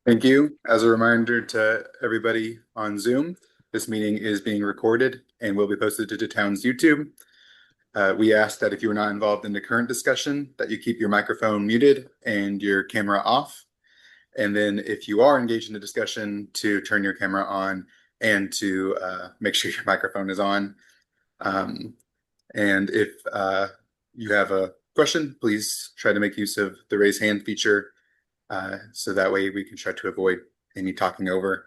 Thank you. As a reminder to everybody on Zoom, this meeting is being recorded and will be posted to the town's YouTube. We ask that if you are not involved in the current discussion, that you keep your microphone muted and your camera off. And then if you are engaged in the discussion, to turn your camera on and to make sure your microphone is on. Um, and if you have a question, please try to make use of the raise hand feature so that way we can try to avoid any talking over.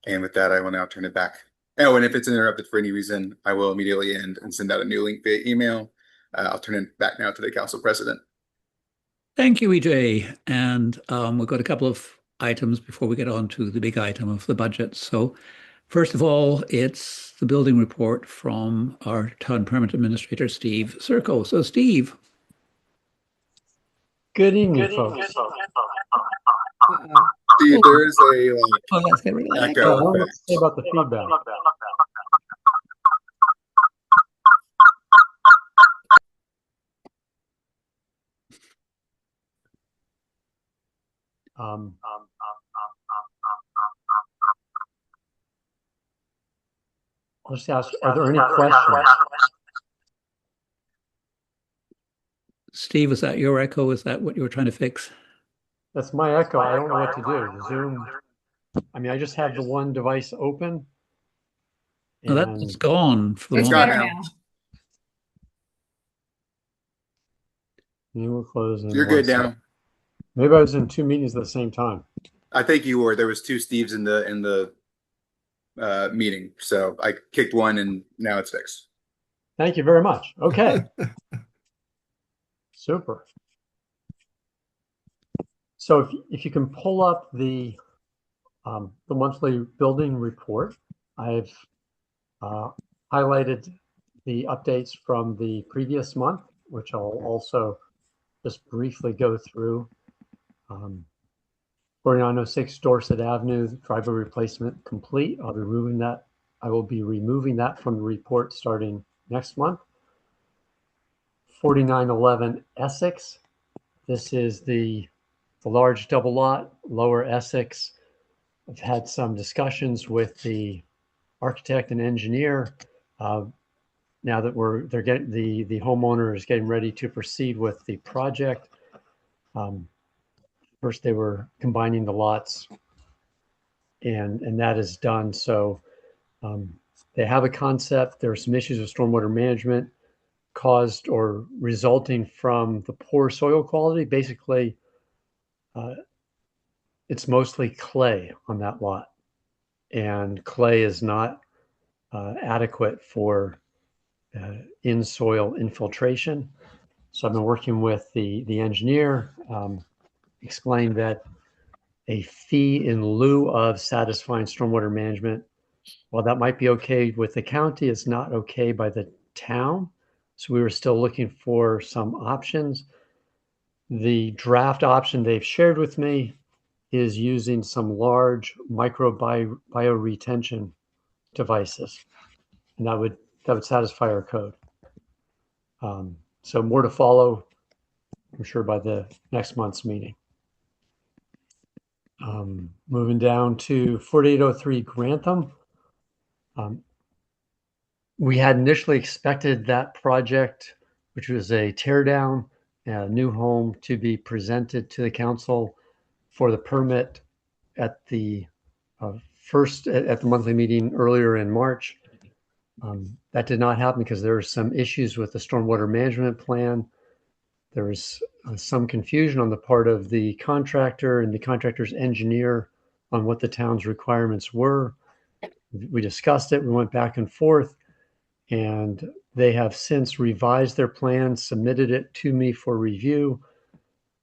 And with that, I will now turn it back. Oh, and if it's interrupted for any reason, I will immediately end and send out a new link via email. I'll turn it back now to the council president. Thank you, EJ. And we've got a couple of items before we get on to the big item of the budget. So first of all, it's the building report from our town permit administrator, Steve Circo. So Steve. Good evening, folks. See, there is a let's get rid of that echo. What do you say about the feedback? I'll just ask, are there any questions? Steve, is that your echo? Is that what you were trying to fix? That's my echo. I don't know what to do. Zoom. I mean, I just have the one device open. Oh, that's gone for the It's moment. gone now. You will close. You're good now. Maybe I was in two meetings at the same time. I think you were. There was two Steves in the meeting, so I kicked one, and now it's fixed. Thank you very much. Okay. Super. So if you can pull up the monthly building report, I've highlighted the updates from the previous month, which I'll also just briefly go through. 4906 Dorset Avenue, driveway replacement complete. I'll be removing that. I will be removing that from the report starting next month. 4911 Essex. This is the large double lot, Lower Essex. I've had some discussions with the architect and engineer. Now that they're getting the homeowner is getting ready to proceed with the project. First, they were combining the lots, and that is done. So they have a concept. There are some issues with stormwater management caused or resulting from the poor soil quality. Basically, it's mostly clay on that lot, and clay is not adequate for in-soil infiltration. So I've been working with the engineer, explained that a fee in lieu of satisfying stormwater management, while that might be okay with the county, it's not okay by the town. So we were still looking for some options. The draft option they've shared with me is using some large micro bioretention devices, and that would satisfy our code. So more to follow, I'm sure, by the next month's meeting. Moving down to 4803 Grantham. We had initially expected that project, which was a tear down, a new home, to be presented to the council for the permit at the first at the monthly meeting earlier in March. That did not happen because there were some issues with the stormwater management plan. There was some confusion on the part of the contractor and the contractor's engineer on what the town's requirements were. We discussed it. We went back and forth, and they have since revised their plan, submitted it to me for review,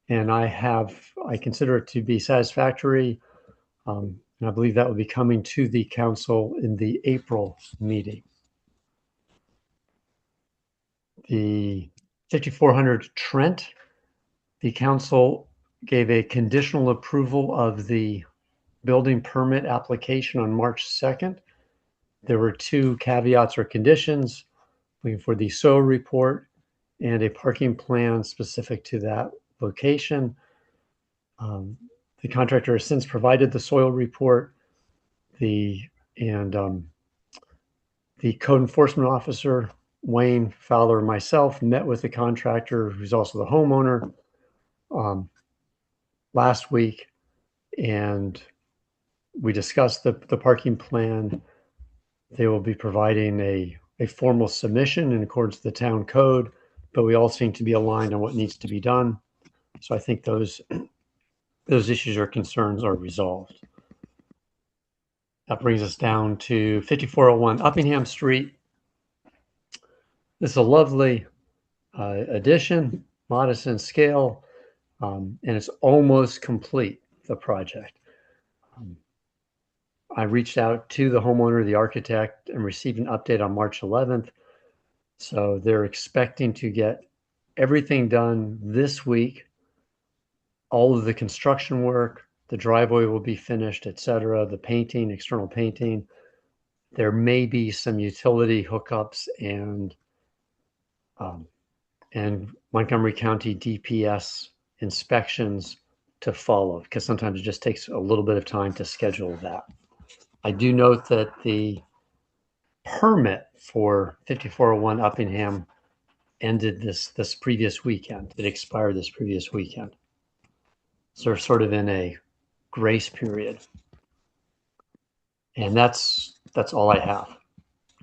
and I consider it to be satisfactory. And I believe that will be coming to the council in the April meeting. The 5400 Trent, the council gave a conditional approval of the building permit application on March 2nd. There were two caveats or conditions, looking for the soil report and a parking plan specific to that location. The contractor has since provided the soil report. The code enforcement officer, Wayne Fowler, and myself met with the contractor, who's also the homeowner, last week, and we discussed the parking plan. They will be providing a formal submission in accordance with the town code, but we all seem to be aligned on what needs to be done. So I think those issues or concerns are resolved. That brings us down to 5401 Uppingham Street. This is a lovely addition, modest in scale, and it's almost complete, the project. I reached out to the homeowner, the architect, and received an update on March 11th. So they're expecting to get everything done this week. All of the construction work, the driveway will be finished, etc. The painting, external painting. There may be some utility hookups and Montgomery County DPS inspections to follow, because sometimes it just takes a little bit of time to schedule that. I do note that the permit for 5401 Uppingham ended this previous weekend. It expired this previous weekend. So they're sort of in a grace period. And that's all I have.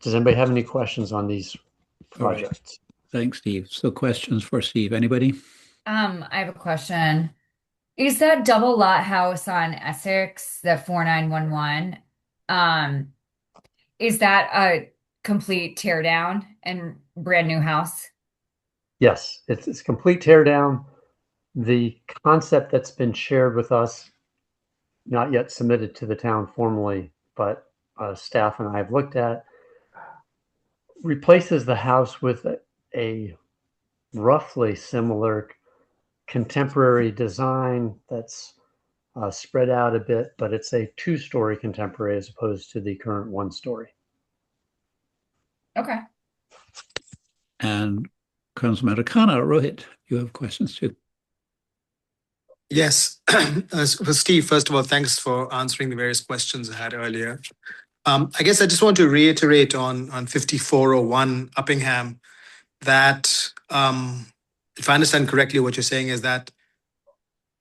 Does anybody have any questions on these projects? Thanks, Steve. So questions for Steve, anybody? I have a question. Is that double lot house on Essex, the 4911, is that a complete tear down and brand new house? Yes, it's complete tear down. The concept that's been shared with us, not yet submitted to the town formally, but staff and I have looked at, replaces the house with a roughly similar contemporary design that's spread out a bit, but it's a 2-story contemporary as opposed to the current 1-story. Okay. And Councilman Khanna, Rohit, you have questions too. Yes. Steve, first of all, thanks for answering the various questions I had earlier. I guess I just want to reiterate on 5401 Uppingham that, if I understand correctly, what you're saying is that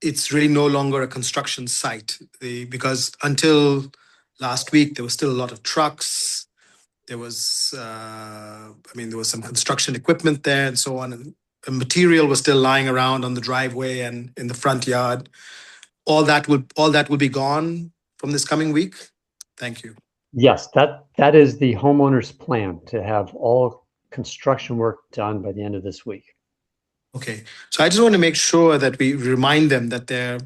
it's really no longer a construction site, because until last week, there was still a lot of trucks. There was, there was some construction equipment there and so on. And material was still lying around on the driveway and in the front yard. All that will be gone from this coming week. Thank you. Yes, that is the homeowner's plan, to have all construction work done by the end of this week. Okay, so I just want to make sure that we remind them that their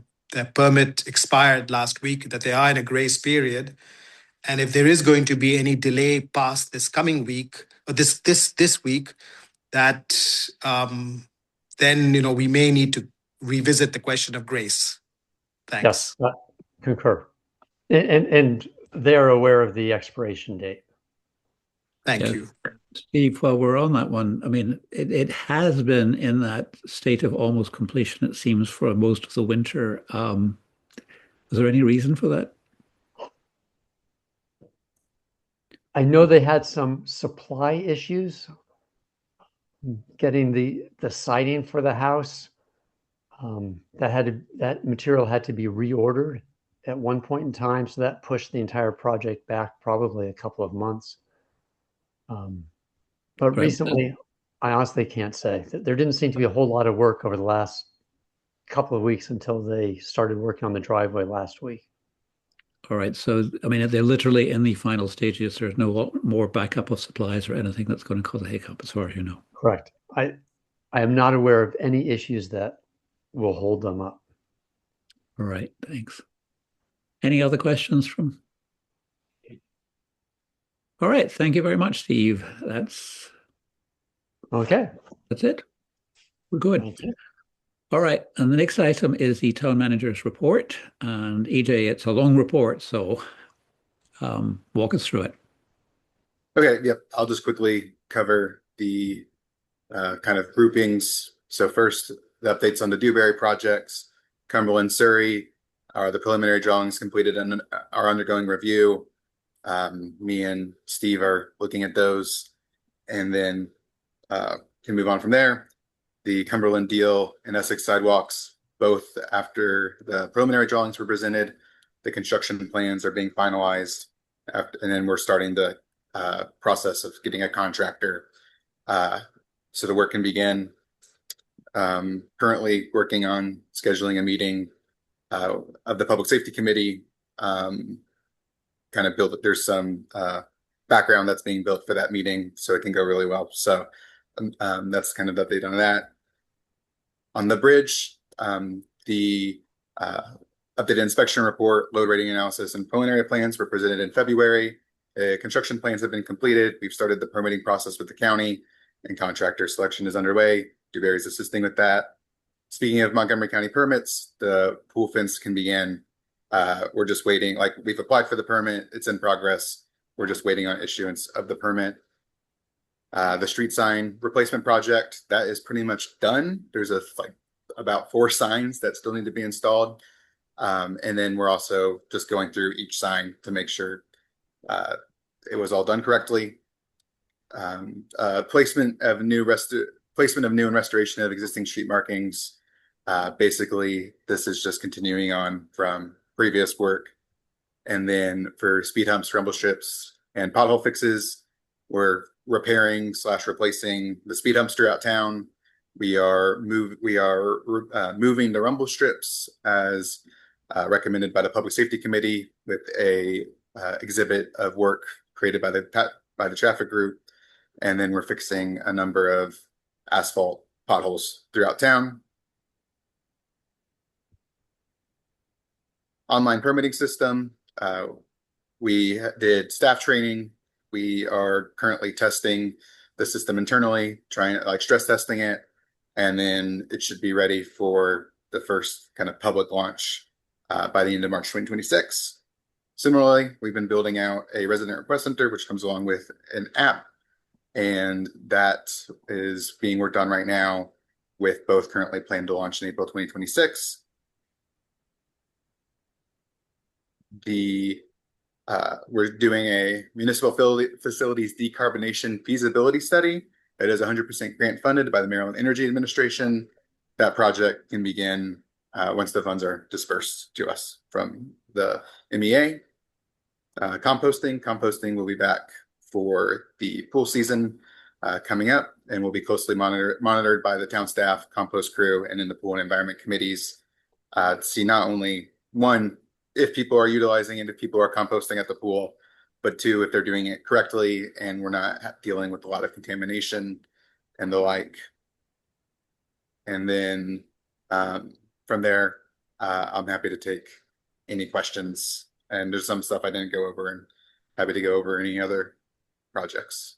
permit expired last week, that they are in a grace period, and if there is going to be any delay past this coming week or this week, that then we may need to revisit the question of grace. Thanks. Yes, concur, and they're aware of the expiration date. Thank you. Steve, while we're on that one, I mean, it has been in that state of almost completion, it seems, for most of the winter. Was there any reason for that? I know they had some supply issues getting the siding for the house. That material had to be reordered at one point in time, so that pushed the entire project back probably a couple of months. But right. Recently, I honestly can't say. There didn't seem to be a whole lot of work over the last couple of weeks until they started working on the driveway last week. All right. So, I mean, they're literally in the final stages. There's no more backup of supplies or anything that's going to cause a hiccup, as far as you know. Correct. I am not aware of any issues that will hold them up. All right. Thanks. Any other questions from? All right. Thank you very much, Steve. That's okay. That's it. We're good. Thank you. All right. And the next item is the town manager's report. And EJ, it's a long report, so walk us through it. Okay. Yep. I'll just quickly cover the kind of groupings. So first, the updates on the Dewberry projects, Cumberland, Surrey. are the preliminary drawings completed and are undergoing review. Me and Steve are looking at those, and then can move on from there. The Cumberland Deal and Essex sidewalks, both after the preliminary drawings were presented, the construction plans are being finalized, and then we're starting the process of getting a contractor so the work can begin. Currently working on scheduling a meeting of the Public Safety Committee. Kind of build, there's some background that's being built for that meeting, so it can go really well. So that's kind of the update on that. On the bridge, the updated inspection report, load rating analysis, and preliminary plans were presented in February. Construction plans have been completed. We've started the permitting process with the county, and contractor selection is underway. DuBarry is assisting with that. Speaking of Montgomery County permits, the pool fence can begin. We're just waiting, like we've applied for the permit, it's in progress. We're just waiting on issuance of the permit. The street sign replacement project, that is pretty much done. There's about 4 signs that still need to be installed. And then we're also just going through each sign to make sure it was all done correctly. Placement of new and restoration of existing street markings. Basically, this is just continuing on from previous work. And then for speed humps, rumble strips, and pothole fixes, we're repairing / replacing the speed humps throughout town. We are moving the rumble strips as recommended by the Public Safety Committee with a exhibit of work created by the traffic group. And then we're fixing a number of asphalt potholes throughout town. Online permitting system. We did staff training. We are currently testing the system internally, trying stress testing it, and then it should be ready for the first kind of public launch by the end of March 2026. Similarly, we've been building out a resident request center, which comes along with an app, and that is being worked on right now, with both currently planned to launch in April 2026. We're doing a municipal facilities decarbonation feasibility study that is 100% grant funded by the Maryland Energy Administration. That project can begin once the funds are dispersed to us from the MEA. Composting will be back for the pool season coming up, and will be closely monitored by the town staff, compost crew, and in the pool and environment committees to see not only one, if people are utilizing it, if people are composting at the pool, but 2, if they're doing it correctly and we're not dealing with a lot of contamination and the like. And then from there, I'm happy to take any questions, and there's some stuff I didn't go over, and happy to go over any other projects.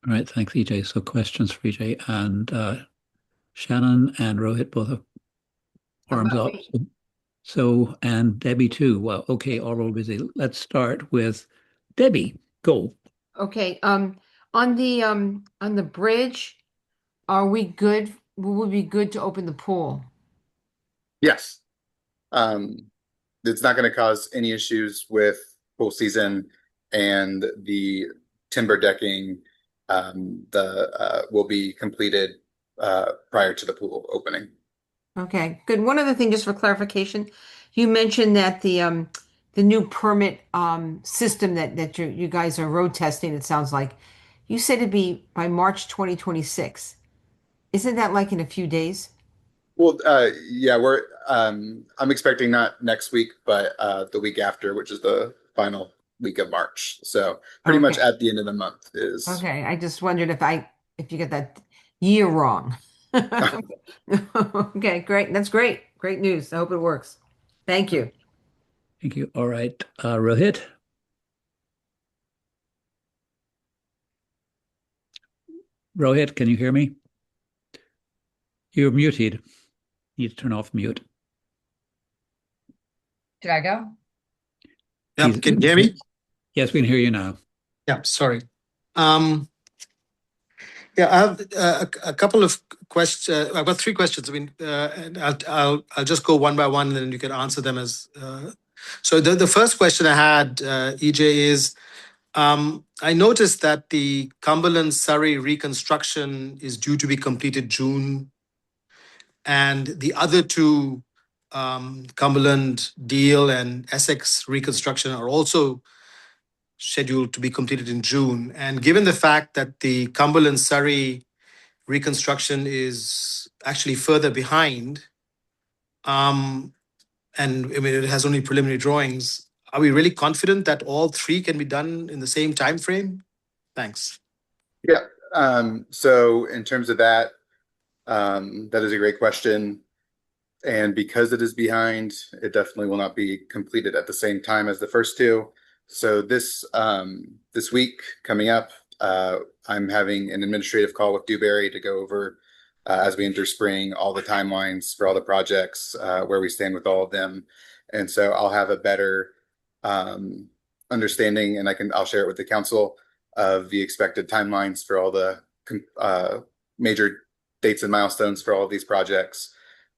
All right, thanks, EJ. So questions for EJ, and Shannon and Rohit both have arms up. So, and Debbie too. Well, okay, all real busy. Let's start with Debbie. Go. Okay, on the bridge, are we good? Will we be good to open the pool? Yes. It's not going to cause any issues with pool season, and the timber decking will be completed prior to the pool opening. Okay, good. One other thing, just for clarification, you mentioned that the new permit system that you guys are road testing, it sounds like. You said it'd be by March 2026. Isn't that like in a few days? Well, yeah, I'm expecting not next week, but the week after, which is the final week of March. So pretty much at the end of the month is. Okay, I just wondered if you get that year wrong. Okay, great. That's great. Great news. I hope it works. Thank you. Thank you. All right, Rohit. Rohit, can you hear me? You're muted. You need to turn off mute. Did I go? Yeah, can you hear me? Yes, we can hear you now. Yeah, sorry. Yeah, I have a couple of questions. I've got three questions. I mean, and I'll just go one by one, and then you can answer them as. So the first question I had, EJ, is I noticed that the Cumberland Surrey reconstruction is due to be completed June, and the other two, Cumberland Deal and Essex reconstruction, are also scheduled to be completed in June. And given the fact that the Cumberland Surrey reconstruction is actually further behind, and I mean it has only preliminary drawings, are we really confident that all three can be done in the same time frame? Thanks. Yeah. So in terms of that, that is a great question. And because it is behind, it definitely will not be completed at the same time as the first two. So this week coming up, I'm having an administrative call with Dewberry to go over as we enter spring all the timelines for all the projects, where we stand with all of them, and so I'll have a better understanding, and I'll share it with the council of the expected timelines for all the major dates and milestones for all of these projects.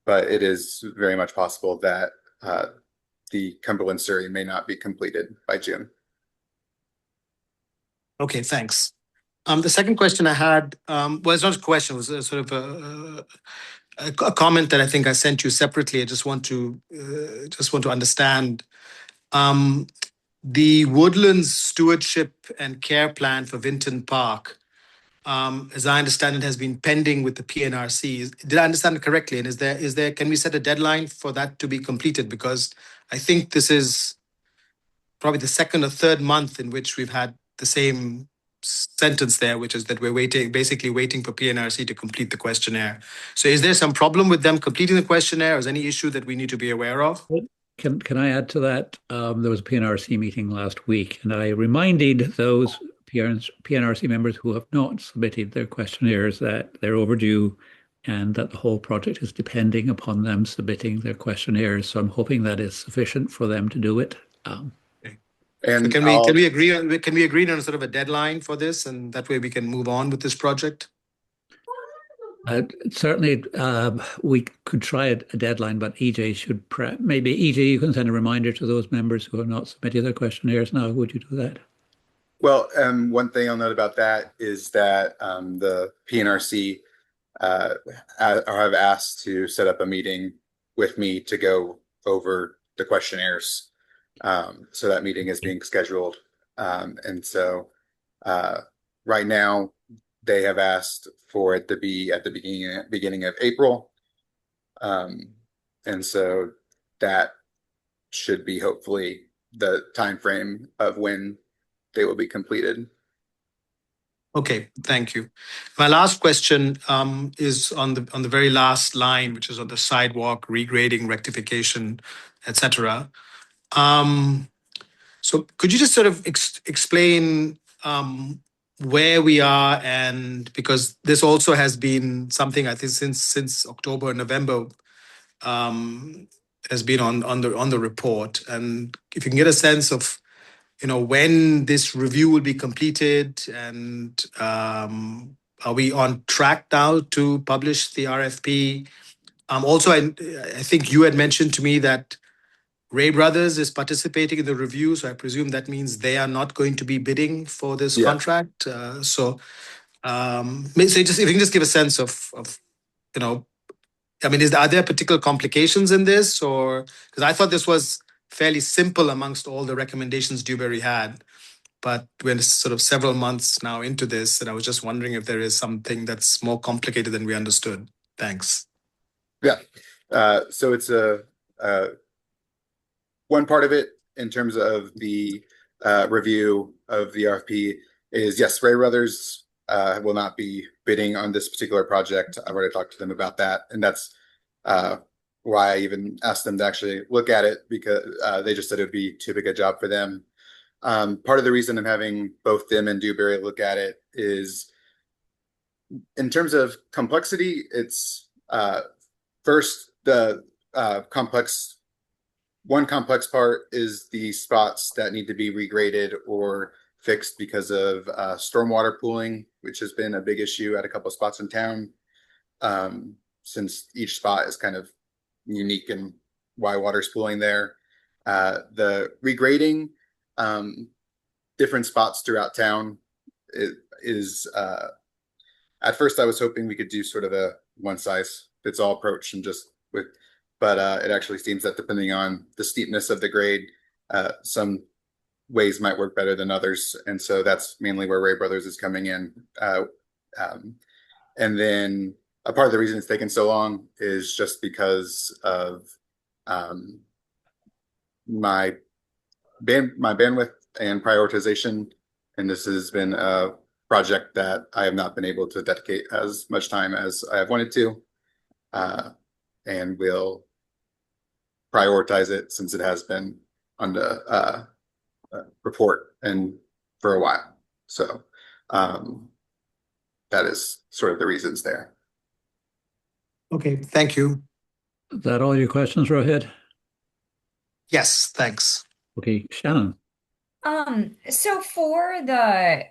But it is very much possible that the Cumberland Surrey may not be completed by June. Okay, thanks. The second question I had, well, it's not a question, it was a sort of a comment that I think I sent you separately. I just want to understand. The Woodlands Stewardship and Care Plan for Vinton Park, as I understand it, has been pending with the PNRC. Did I understand it correctly? And is there can we set a deadline for that to be completed? Because I think this is probably the second or third month in which we've had the same sentence there, which is that we're basically waiting for PNRC to complete the questionnaire. So is there some problem with them completing the questionnaire? Or is there any issue that we need to be aware of? Can I add to that? There was a PNRC meeting last week, and I reminded those PNRC members who have not submitted their questionnaires that they're overdue and that the whole project is depending upon them submitting their questionnaires. So I'm hoping that is sufficient for them to do it. And so can we agree on sort of a deadline for this, and that way we can move on with this project? Certainly, we could try a deadline, but EJ should maybe EJ, you can send a reminder to those members who have not submitted their questionnaires now. Would you do that? Well, one thing I'll note about that is that the PNRC have asked to set up a meeting with me to go over the questionnaires. So that meeting is being scheduled. And so right now they have asked for it to be at the beginning of April. And so that should be hopefully the time frame of when they will be completed. Okay, thank you. My last question is on the very last line, which is on the sidewalk regrading, rectification, etc. So could you just sort of explain where we are, and because this also has been something I think since October, November, has been on the report, and if you can get a sense of when this review will be completed, and are we on track now to publish the RFP? Also, I think you had mentioned to me that Ray Brothers is participating in the review, so I presume that means they are not going to be bidding for this contract. So if you can just give a sense of I mean, are there particular complications in this, or because I thought this was fairly simple amongst all the recommendations Dewberry had, but we're sort of several months now into this, and I was just wondering if there is something that's more complicated than we understood. Thanks. Yeah. So it's one part of it in terms of the review of the RFP is, yes, Ray Brothers will not be bidding on this particular project. I've already talked to them about that, and that's why I even asked them to actually look at it, because they just said it would be too big a job for them. Part of the reason I'm having both them and Dewberry look at it is in terms of complexity. It's first the complex part is the spots that need to be regraded or fixed because of stormwater pooling, which has been a big issue at a couple of spots in town. Since each spot is kind of unique in why water's pooling there. The regrading, different spots throughout town is at first I was hoping we could do sort of a one size fits all approach and just with, but it actually seems that depending on the steepness of the grade, some ways might work better than others. And so that's mainly where Ray Brothers is coming in. And then a part of the reason it's taken so long is just because of my bandwidth and prioritization. And this has been a project that I have not been able to dedicate as much time as I have wanted to, and will prioritize it since it has been on the report and for a while. So that is sort of the reasons there. Okay, thank you. Is that all your questions, Rohit? Yes, thanks. Okay, Shannon. So for the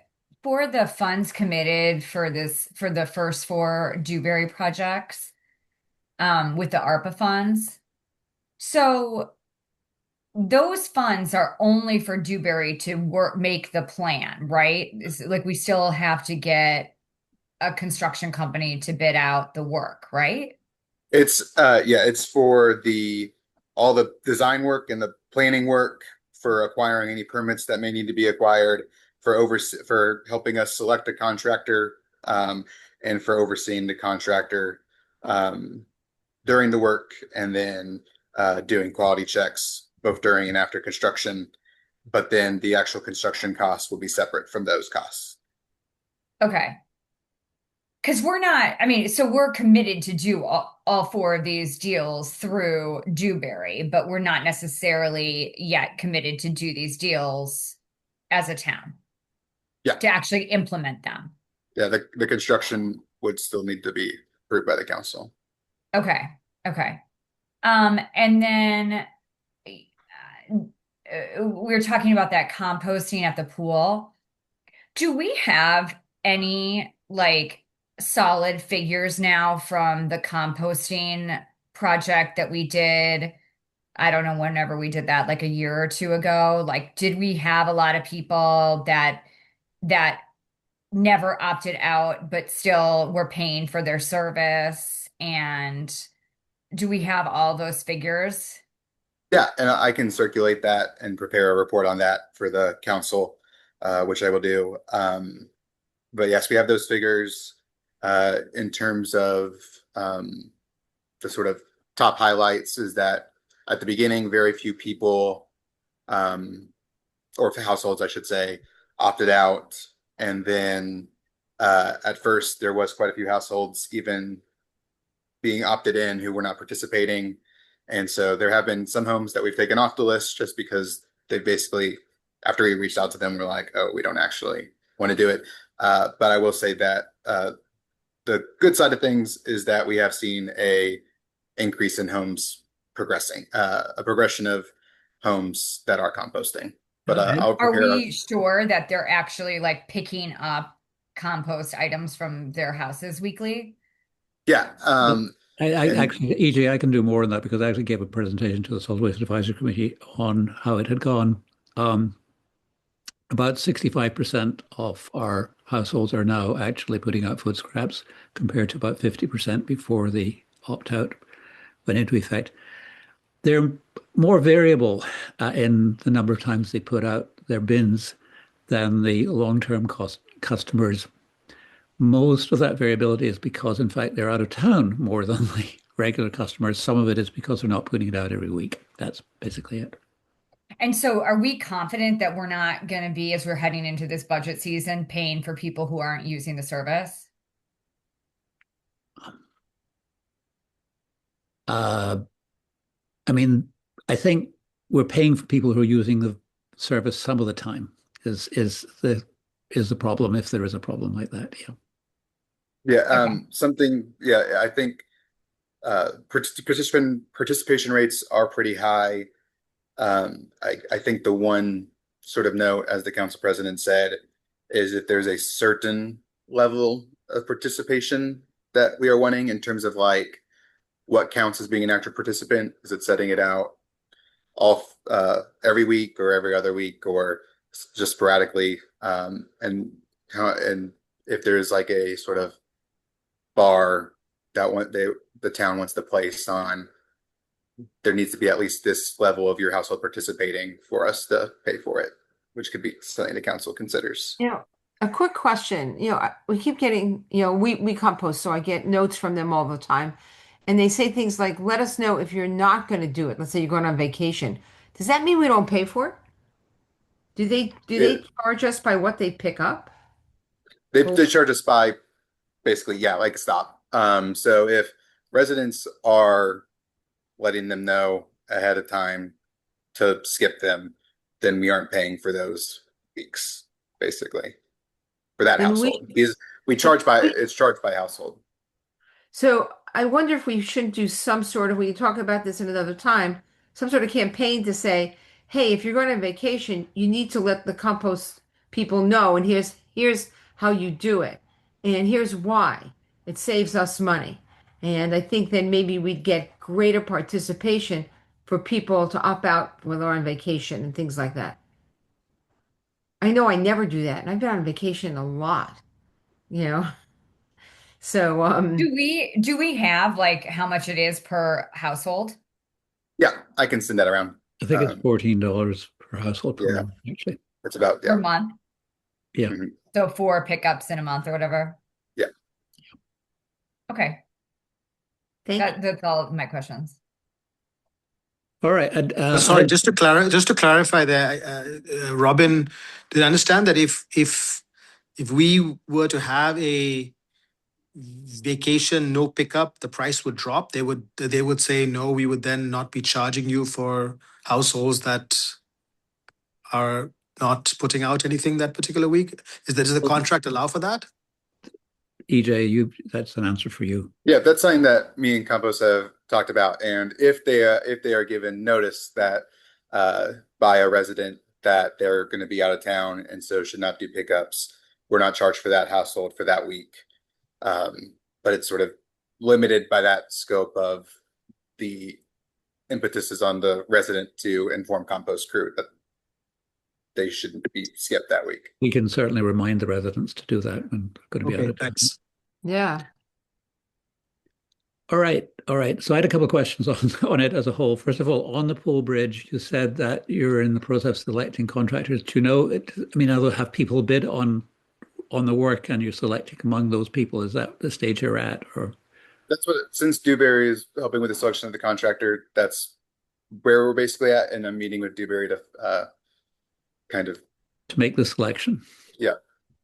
funds committed for the first 4 Dewberry projects, with the ARPA funds, so those funds are only for Dewberry to make the plan, right? It's like we still have to get a construction company to bid out the work, right? It's it's for all the design work and the planning work, for acquiring any permits that may need to be acquired, for helping us select a contractor, and for overseeing the contractor during the work, and then doing quality checks both during and after construction. But then the actual construction costs will be separate from those costs. Okay. Because we're not, I mean, so we're committed to do all 4 of these deals through Dewberry, but we're not necessarily yet committed to do these deals as a town. Yeah. To actually implement them. Yeah, the construction would still need to be approved by the council. Okay. Okay. And then we were talking about that composting at the pool. Do we have any solid figures now from the composting project that we did? I don't know, whenever we did that, like a year or 2 ago. Did we have a lot of people that never opted out but still were paying for their service? And do we have all those figures? Yeah, and I can circulate that and prepare a report on that for the council, which I will do. But yes, we have those figures. In terms of the sort of top highlights is that at the beginning, very few people, or households, I should say, opted out. And then at first, there was quite a few households even being opted in who were not participating. And so there have been some homes that we've taken off the list just because they basically, after we reached out to them, were like, oh, we don't actually want to do it. But I will say that the good side of things is that we have seen a increase in homes progressing, a progression of homes that are composting. But are we sure that they're actually picking up compost items from their houses weekly? Yeah. I actually, EJ, I can do more on that because I actually gave a presentation to the Solid Waste Advisory Committee on how it had gone. About 65% of our households are now actually putting out food scraps, compared to about 50% before the opt-out went into effect. They're more variable in the number of times they put out their bins than the long-term customers. Most of that variability is because, in fact, they're out of town more than the regular customers. Some of it is because they're not putting it out every week. That's basically it. And so are we confident that we're not going to be, as we're heading into this budget season, paying for people who aren't using the service? I mean, I think we're paying for people who are using the service some of the time is the problem, if there is a problem like that. Yeah. Yeah. I think participation rates are pretty high. I think the one sort of note, as the council president said, is if there's a certain level of participation that we are wanting in terms of like what counts as being an active participant. Is it setting it out off every week or every other week or just sporadically? And if there's like a sort of bar that the town wants to place on, there needs to be at least this level of your household participating for us to pay for it, which could be something the council considers. A quick question. We keep getting, we compost, so I get notes from them all the time. And they say things like, let us know if you're not going to do it. Let's say you're going on vacation. Does that mean we don't pay for it? Do they charge us by what they pick up? They charge us by basically, yeah, like a stop. So if residents are letting them know ahead of time to skip them, then we aren't paying for those weeks, basically, for that household. Because it's charged by household. So I wonder if we shouldn't do some sort of, we can talk about this in another time, some sort of campaign to say, hey, if you're going on vacation, you need to let the compost people know, and here's how you do it, and here's why. It saves us money. And I think then maybe we'd get greater participation for people to opt out when they're on vacation and things like that. I know I never do that, and I've been on vacation a lot, So Do we have like how much it is per household? Yeah, I can send that around. I think it's $14 per household per month, actually. It's about Per month? Yeah. Mhm. So 4 pickups in a month or whatever? Yeah. Okay. That's all my questions. All right. Sorry, just to clarify there, Robin, did I understand that if we were to have a vacation no pickup, the price would drop? They would say no, we would then not be charging you for households that are not putting out anything that particular week? Does the contract allow for that? EJ, that's an answer for you. Yeah, that's something that me and Compost have talked about. And if they are given notice that by a resident that they're going to be out of town and so should not do pickups, we're not charged for that household for that week. But it's sort of limited by that scope of the impetus is on the resident to inform compost crew that they shouldn't be skipped that week. We can certainly remind the residents to do that when they're going to be out of town. Thanks. Yeah. All right. So I had a couple of questions on it as a whole. First of all, on the pool bridge, you said that you're in the process of selecting contractors. Do you know it? I mean, I'll have people bid on the work and you're selecting among ththose people. Is that the stage you're at? Or that's what, since Dewberry is helping with the selection of the contractor, that's where we're basically at. And I'm meeting with Dewberry to to make the selection. Yeah.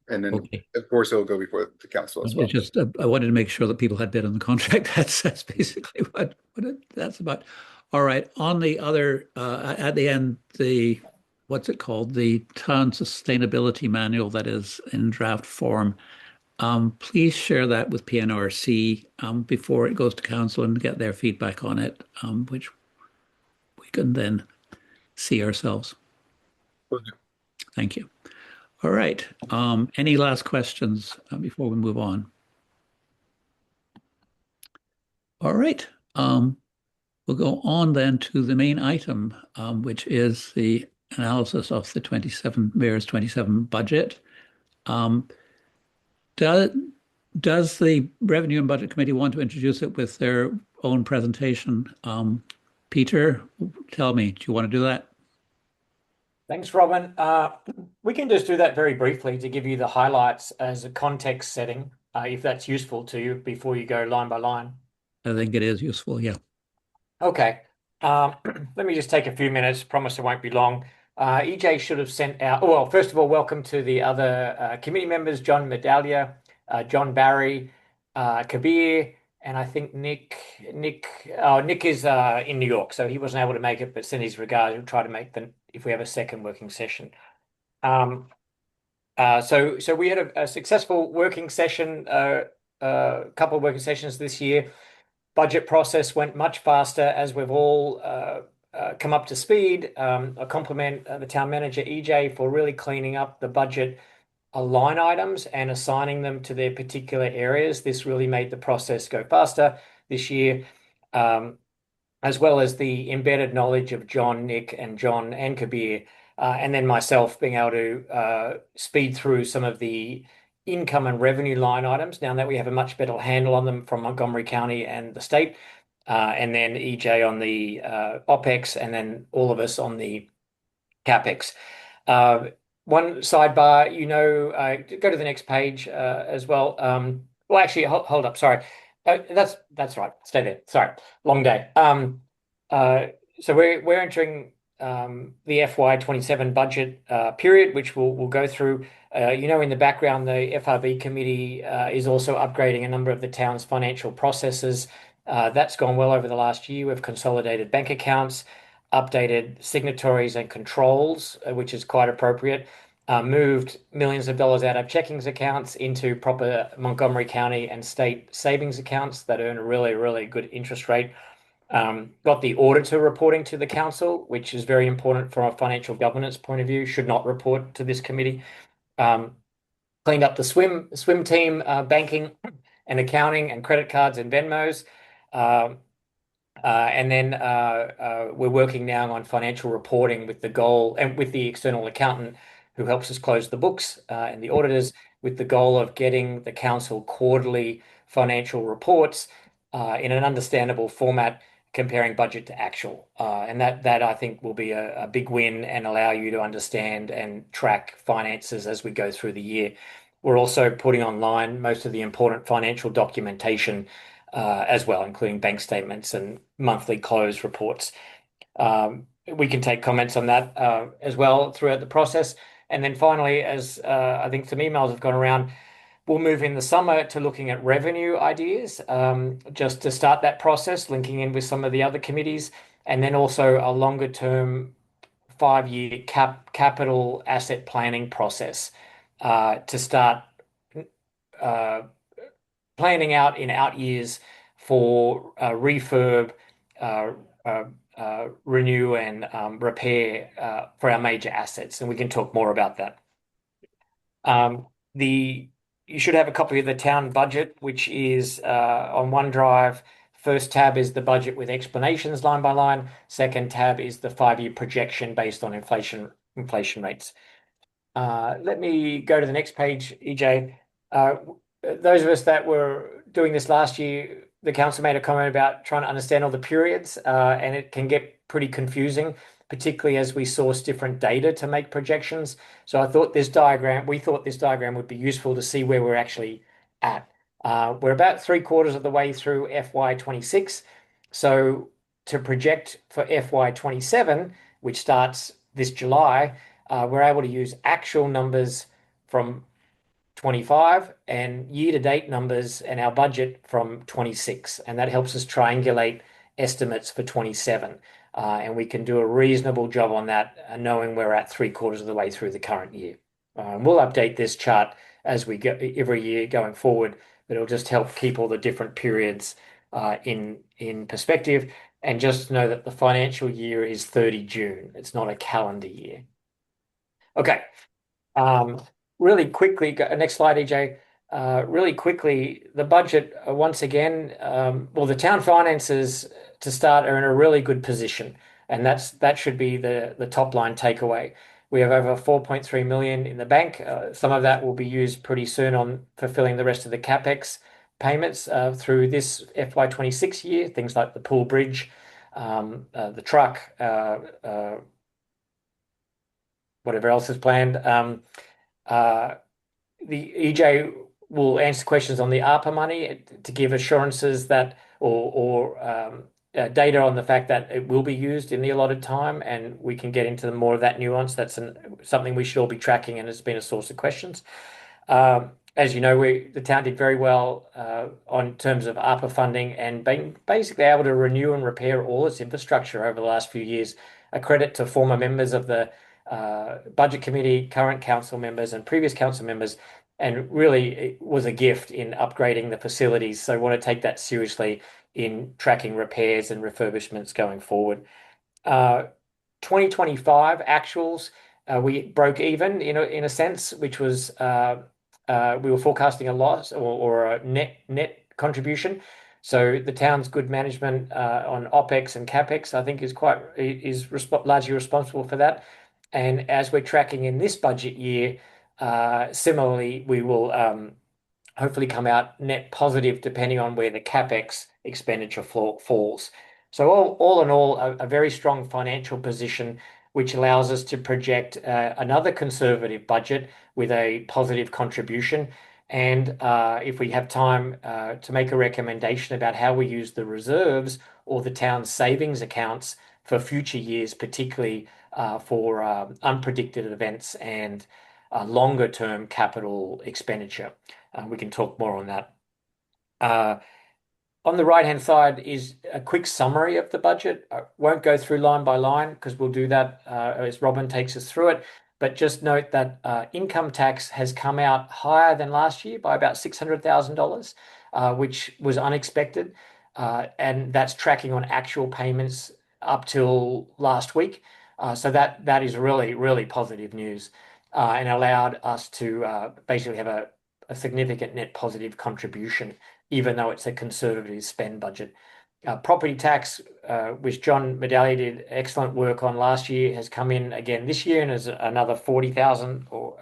And then of course it'll go before the council as well. It's just I wanted to make sure that people had bid on the contract. That's basically what that's about. All right. On the other at the end, what's it called? The town sustainability manual that is in draft form. Please share that with PNRC before it goes to council and get their feedback on it, which we can then see ourselves. Okay. Thank you. All right. Any last questions before we move on? All right. We'll go on then to the main item, which is the analysis of the Mayor's 27 budget. Does the Revenue and Budget Committee want to introduce it with their own presentation? Peter, tell me, do you want to do that? Thanks, Robin. We can just do that very briefly to give you the highlights as a context setting, if that's useful to you before you go line by line. I think it is useful, yeah. Okay. Let me just take a few minutes. Promise it won't be long. EJ should have sent out, well, first of all, welcome to the other committee members, John Medallia, John Barry, Kabir, and I think Nick is in New York, so he wasn't able to make it, but send his regards. We'll try to make if we have a second working session. So we had a successful working session, a couple of working sessions this year. Budget process went much faster, as we've all come up to speed. I compliment the town manager EJ for really cleaning up the budget line items and assigning them to their particular areas. This really made the process go faster this year, as well as the embedded knowledge of John, Nick, and John and Kabir, and then myself being able to speed through some of the income and revenue line items now that we have a much better handle on them from Montgomery County and the state, and then EJ on the OPEX, and then all of us on the CapEx. One sidebar, go to the next page as well. Well, actually, hold up. Sorry. That's right. Stay there. Sorry. Long day. So we're entering the FY27 budget period, which we'll go through. In the background, the FRB committee is also upgrading a number of the town's financial processes. That's gone well over the last year. We've consolidated bank accounts, updated signatories and controls, which is quite appropriate. Moved millions of dollars out of checkings accounts into proper Montgomery County and state savings accounts that earn a really, really good interest rate. Got the auditor reporting to the council, which is very important from a financial governance point of view, should not report to this committee. Cleaned up the swim team, banking and accounting and credit cards and Venmos. And then we're working now on financial reporting with the goal, and with the external accountant who helps us close the books, and the auditors, with the goal of getting the council quarterly financial reports in an understandable format, comparing budget to actual. And that I think will be a big win and allow you to understand and track finances as we go through the year. We're also putting online most of the important financial documentation as well, including bank statements and monthly close reports. We can take comments on that as well throughout the process. And then finally, as I think some emails have gone around, we'll move in the summer to looking at revenue ideas, just to start that process, linking in with some of the other committees, and then also a longer term 5-year capital asset planning process to start planning out in out years for refurb, renew and repair for our major assets. And we can talk more about that. You should have a copy of the town budget, which is on OneDrive. First tab is the budget with explanations line by line. Second tab is the 5-year projection based on inflation rates. Let me go to the next page, EJ. Those of us that were doing this last year, the council made a comment about trying to understand all the periods, and it can get pretty confusing, particularly as we source different data to make projections. So we thought this diagram would be useful to see where we're actually at. We're about 3/4 of the way through FY26. So to project for FY27, which starts this July, we're able to use actual numbers from 25 and year-to-date numbers and our budget from 26. And that helps us triangulate estimates for 27. And we can do a reasonable job on that, knowing we're at 3/4 of the way through the current year. We'll update this chart as we go every year going forward, but it'll just help keep all the different periods in perspective. And just know that the financial year is 30 June. It's not a calendar year. Okay. Really quickly, next slide, EJ. Really quickly, the budget, once again, the town finances to start are in a really good position, and that should be the top line takeaway. We have over 4.3 million in the bank. Some of that will be used pretty soon on fulfilling the rest of the CapEx payments through this FY26 year, things like the pool bridge, the truck, whatever else is planned. The EJ will answer questions on the ARPA money to give assurances that or data on the fact that it will be used in the allotted time, and we can get into more of that nuance. That's something we should all be tracking, and it's been a source of questions. As you know, the town did very well on terms of ARPA funding and being basically able to renew and repair all its infrastructure over the last few years. A credit to former members of the budget committee, current council members and previous council members, and really it was a gift in upgrading the facilities. So I want to take that seriously in tracking repairs and refurbishments going forward. 2025 actuals, we broke even in a sense, which was we were forecasting a loss or a net contribution. So the town's good management on OPEX and CAPEX, I think, is largely responsible for that. And as we're tracking in this budget year, similarly, we will hopefully come out net positive depending on where the CAPEX expenditure falls. So all in all, a very strong financial position, which allows us to project another conservative budget with a positive contribution. And if we have time to make a recommendation about how we use the reserves or the town's savings accounts for future years, particularly for unpredicted events and longer term capital expenditure. We can talk more on that. On the right-hand side is a quick summary of the budget. I won't go through line by line because we'll do that as Robin takes us through it. But just note that income tax has come out higher than last year by about $600,000, which was unexpected. And that's tracking on actual payments up till last week. So that is really, really positive news and allowed us to basically have a significant net positive contribution, even though it's a conservative spend budget. Property tax, which John Medallia did excellent work on last year, has come in again this year and is another 40,000 or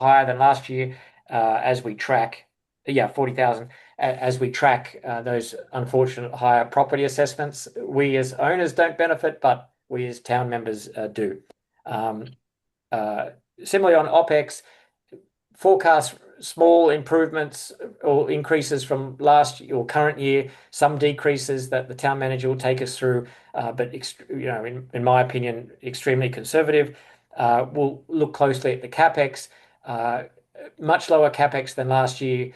higher than last year as we track. 40,000 as we track those unfortunate higher property assessments. We as owners don't benefit, but we as town members do. Similarly on OPEX, forecast small improvements or increases from last year or current year, some decreases that the town manager will take us through, but in my opinion, extremely conservative. We'll look closely at the CAPEX, much lower CAPEX than last year.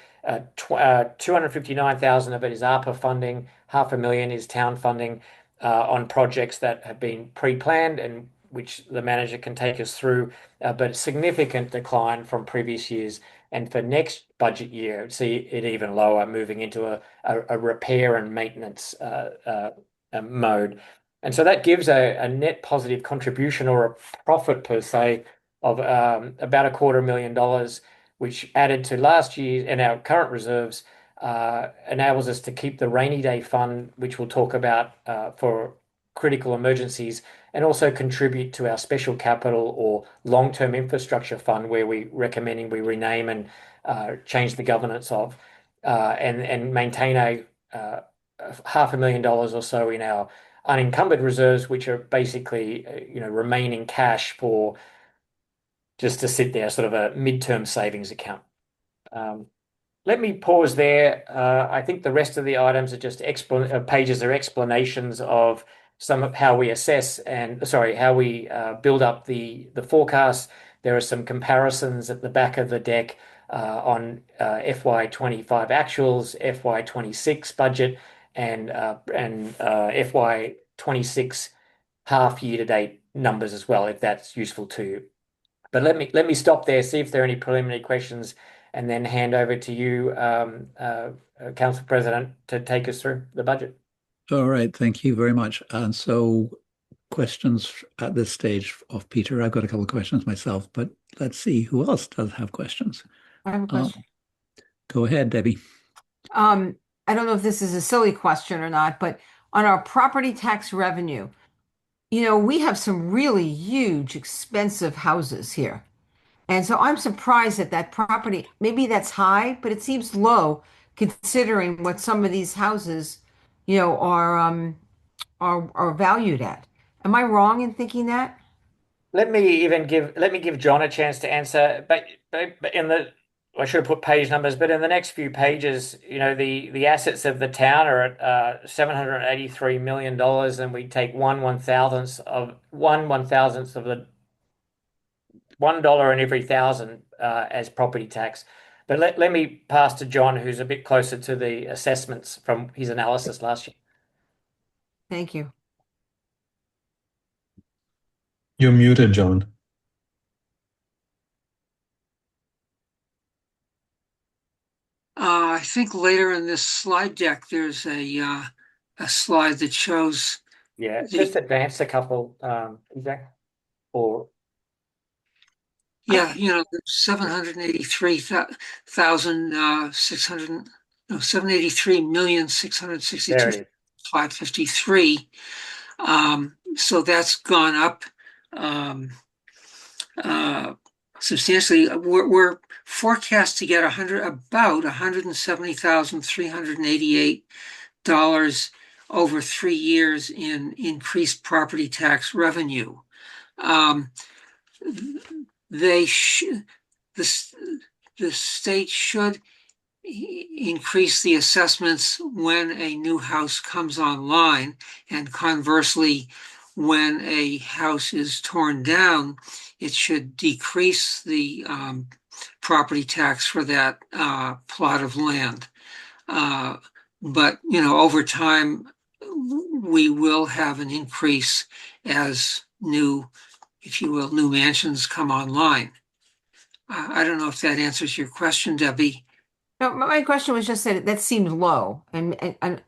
259,000 of it is ARPA funding, $500,000 is town funding on projects that have been pre-planned and which the manager can take us through, but significant decline from previous years. And for next budget year, see it even lower, moving into a repair and maintenance mode. And so that gives a net positive contribution or a profit per se of about $250,000, which added to last year and our current reserves enables us to keep the rainy day fund, which we'll talk about for critical emergencies, and also contribute to our special capital or long-term infrastructure fund, where we're recommending we rename and change the governance of, and maintain a $500,000 or so in our unencumbered reserves, which are basically remaining cash for just to sit there, sort of a midterm savings account. Let me pause there. I think the rest of the items are just pages are explanations of some of how we assess how we build up the forecast. There are some comparisons at the back of the deck on FY25 actuals, FY26 budget, and FY26 half year to date numbers as well, if that's useful to you. But let me stop there, see if there are any preliminary questions, and then hand over to you, Council President, to take us through the budget. All right, thank you very much. And so questions at this stage of Peter. I've got a couple of questions myself, but let's see who else does have questions. I have a question. Go ahead, Debbie. I don't know if this is a silly question or not, but on our property tax revenue, we have some really huge, expensive houses here. And so I'm surprised that that property, maybe that's high, but it seems low considering what some of these houses, are valued at. Am I wrong in thinking that? Let me give John a chance to answer, but I should have put page numbers, but in the next few pages, the assets of the town are at $783 million, and we take one thousandth of the $1 in every thousand as property tax. But let me pass to John, who's a bit closer to the assessments from his analysis last year. Thank you. You're muted, John. I think later in this slide deck, there's a slide that shows Yeah, The- just advance a couple, EJ, or Yeah, 783,600, no, 783,662,553. there it So that's gone up substantially. We're forecast to get about $170,388 over 3 years in increased property tax revenue. The state should increase the assessments when a new house comes online, and conversely, when a house is torn down, it should decrease the property tax for that plot of land. But over time, we will have an increase as new, if you will, new mansions come online. I don't know if that answers your question, Debbie. No, my question was just that seemed low, and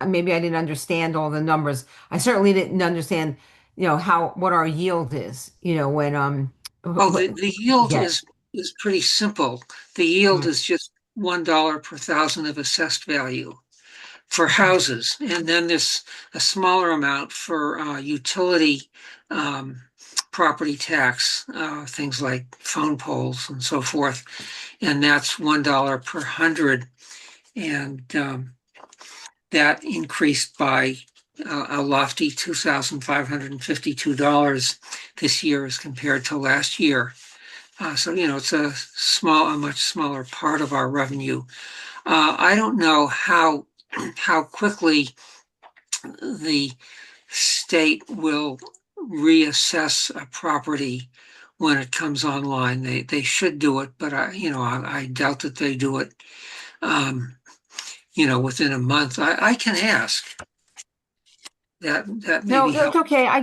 maybe I didn't understand all the numbers. I certainly didn't understand, what our yield is. When Oh, the yield Yeah. is pretty simple. The yield is just $1 per thousand of assessed value for houses, and then there's a smaller amount for utility property tax, things like phone poles and so forth, and that's $1 per hundred, and that increased by a lofty $2,552 this year as compared to last year. So it's a much smaller part of our revenue. I don't know how quickly the state will reassess a property when it comes online. They should do it, but I doubt that they do it within a month. I can ask. That No, maybe it's okay. I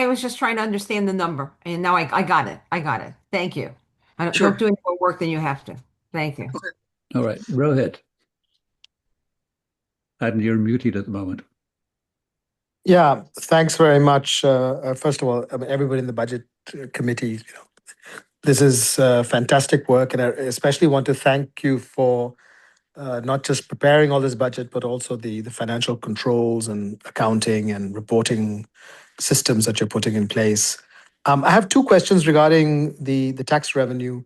was just trying to understand the number, and now I got it. I got it. Thank you. Sure. Don't do any more work than you have to. Thank you. All right, Rohit. And you're muted at the moment. Yeah, thanks very much. First of all, everybody in the budget committee, this is fantastic work, and I especially want to thank you for not just preparing all this budget, but also the financial controls and accounting and reporting systems that you're putting in place. I have two questions regarding the tax revenue.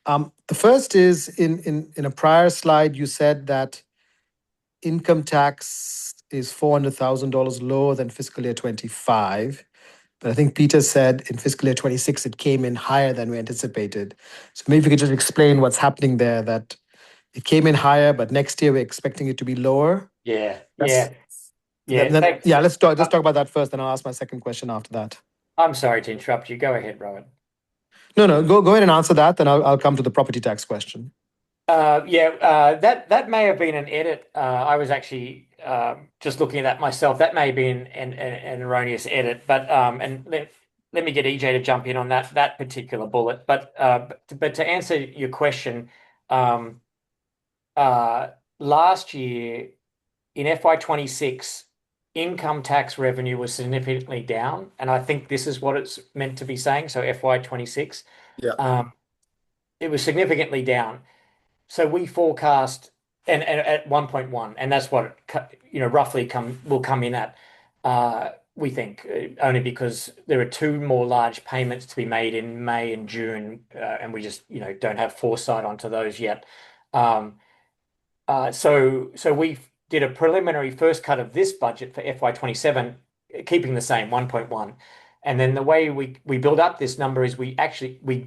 The first is in a prior slide, you said that income tax is $400,000 lower than fiscal year 25. But I think Peter said in fiscal year 26, it came in higher than we anticipated. So maybe if you could just explain what's happening there, that it came in higher, but next year we're expecting it to be lower. yeah. Thanks. Let's talk about that first, then I'll ask my second question after that. I'm sorry to interrupt you. Go ahead, Rowan. No, go ahead and answer that, then I'll come to the property tax question. That may have been an edit. I was actually just looking at that myself. That may have been an erroneous edit, but and let me get EJ to jump in on that particular bullet. But to answer your question, last year in FY26, income tax revenue was significantly down, and I think this is what it's meant to be saying. So FY26, it was significantly down. So we forecast and at 1.1, and that's what roughly will come in at. We think only because there are two more large payments to be made in May and June, and we just don't have foresight onto those yet. So we did a preliminary first cut of this budget for FY27, keeping the same 1.1. And then the way we build up this number is we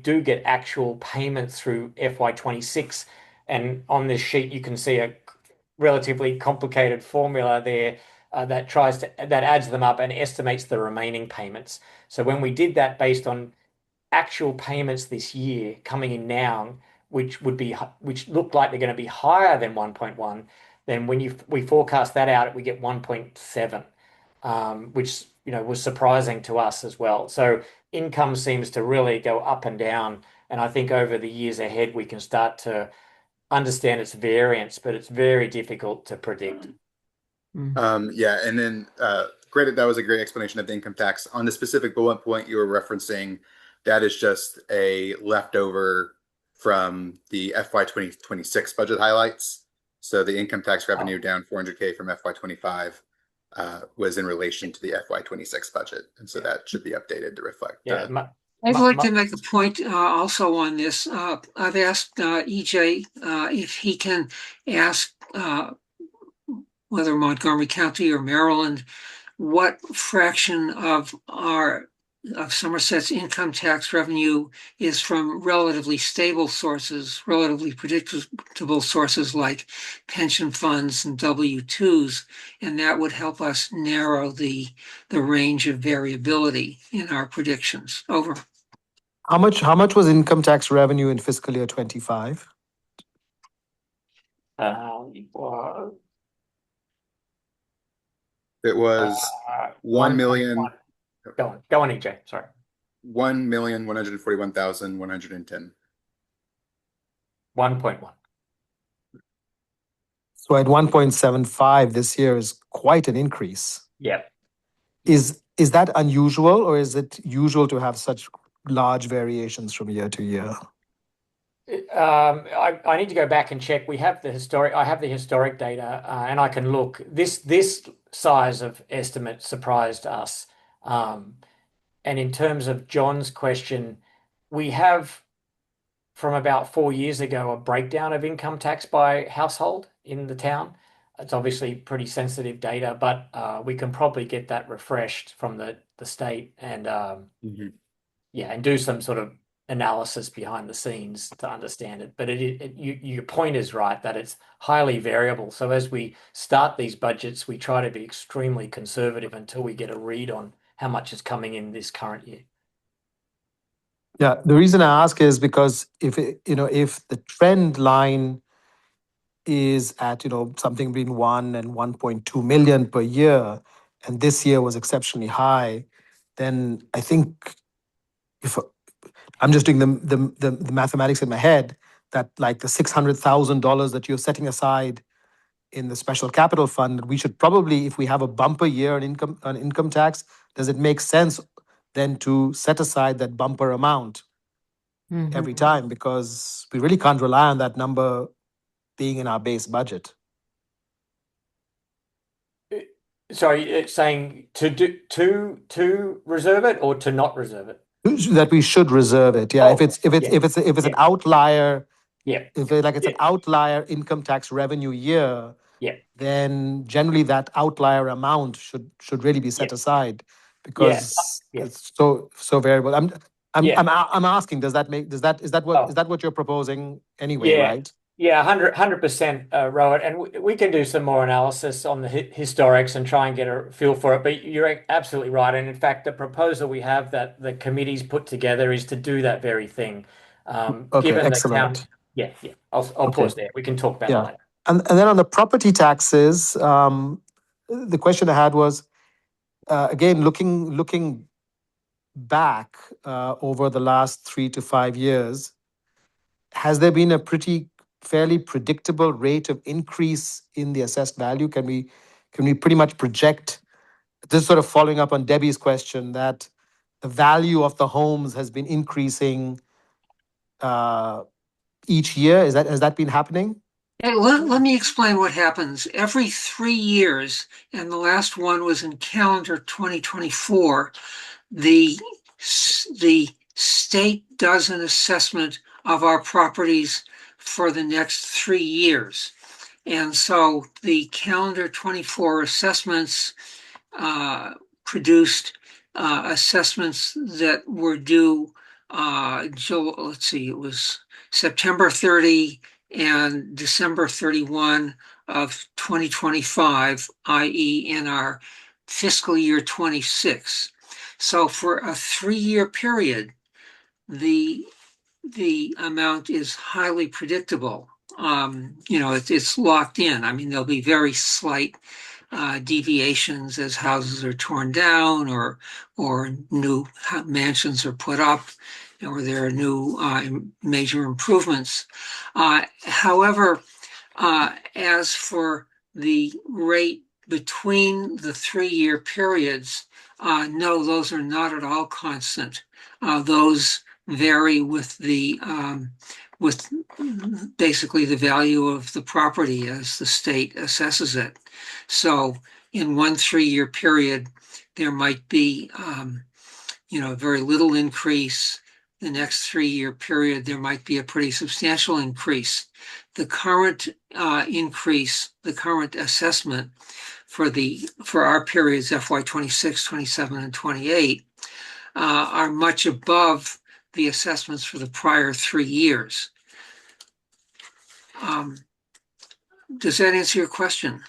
do get actual payments through FY26. And on this sheet, you can see a relatively complicated formula there that adds them up and estimates the remaining payments. So when we did that based on actual payments this year coming in now, which look like they're going to be higher than 1.1, then when we forecast that out, we get 1.7, which was surprising to us as well. So income seems to really go up and down, and I think over the years ahead we can start to understand its variance, but it's very difficult to predict. And then Granted, that was a great explanation of the income tax. On the specific bullet point you were referencing, that is just a leftover from the FY 2026 budget highlights. So the income tax revenue down 400K from FY 25 was in relation to the FY 26 budget. And so that should be updated to reflect. Yeah. I'd like to make a point also on this. I've asked EJ if he can ask whether Montgomery County or Maryland, what fraction of Somerset's income tax revenue is from relatively stable sources, relatively predictable sources like pension funds and W-2s, and that would help us narrow the range of variability in our predictions. Over. How much was income tax revenue in fiscal year 25? It was 1 million. Go on, EJ. Sorry. 1,141,110. 1.1. So at 1.75 this year is quite an increase. Yeah. Is that unusual, or is it usual to have such large variations from year to year? I need to go back and check. I have the historic data, and I can look. This size of estimate surprised us. And in terms of John's question, we have from about 4 years ago a breakdown of income tax by household in the town. It's obviously pretty sensitive data, but we can probably get that refreshed from the state and and do some sort of analysis behind the scenes to understand it. But your point is right that it's highly variable. So as we start these budgets, we try to be extremely conservative until we get a read on how much is coming in this current year. Yeah, the reason I ask is because if the trend line is at something between 1 and 1.2 million per year, and this year was exceptionally high, then I think if I'm just doing the mathematics in my head, that like the $600,000 that you're setting aside in the special capital fund, we should probably, if we have a bumper year on income tax, does it make sense then to set aside that bumper amount every time? Because we really can't rely on that number being in our base budget. Sorry, it's saying to reserve it or to not reserve it? That we should reserve it. Yeah, if it's an outlier. Yeah. If it's an outlier income tax revenue year, then generally that outlier amount should really be set aside because it's so variable. I'm asking, is that what you're proposing anyway, right? Yeah, 100%, Rohit, and we can do some more analysis on the historics and try and get a feel for it. But you're absolutely right, and in fact, the proposal we have that the committee's put together is to do that very thing. Given excellent. I'll pause there. We can talk about that later. And then on the property taxes, the question I had was, again, looking back over the last 3 to 5 years, has there been a fairly predictable rate of increase in the assessed value? Can we pretty much project, this sort of following up on Debbie's question, that the value of the homes has been increasing each year? Has that been happening? Let me explain what happens. Every 3 years, and the last one was in calendar 2024, the state does an assessment of our properties for the next 3 years. And so the calendar 24 assessments produced assessments that were due, it was September 30 and December 31 of 2025, i.e. in our fiscal year 26. So for a 3-year period, the amount is highly predictable. It's locked in. I mean, there'll be very slight deviations as houses are torn down or new mansions are put up, or there are new major improvements. However, as for the rate between the 3-year periods, no, those are not at all constant. Those vary with with basically the value of the property as the state assesses it. So in one 3-year period, there might be, very little increase. The next 3-year period, there might be a pretty substantial increase. The current increase, the current assessment for our periods FY 26, 27, and 28 are much above the assessments for the prior 3 years. Does that answer your question?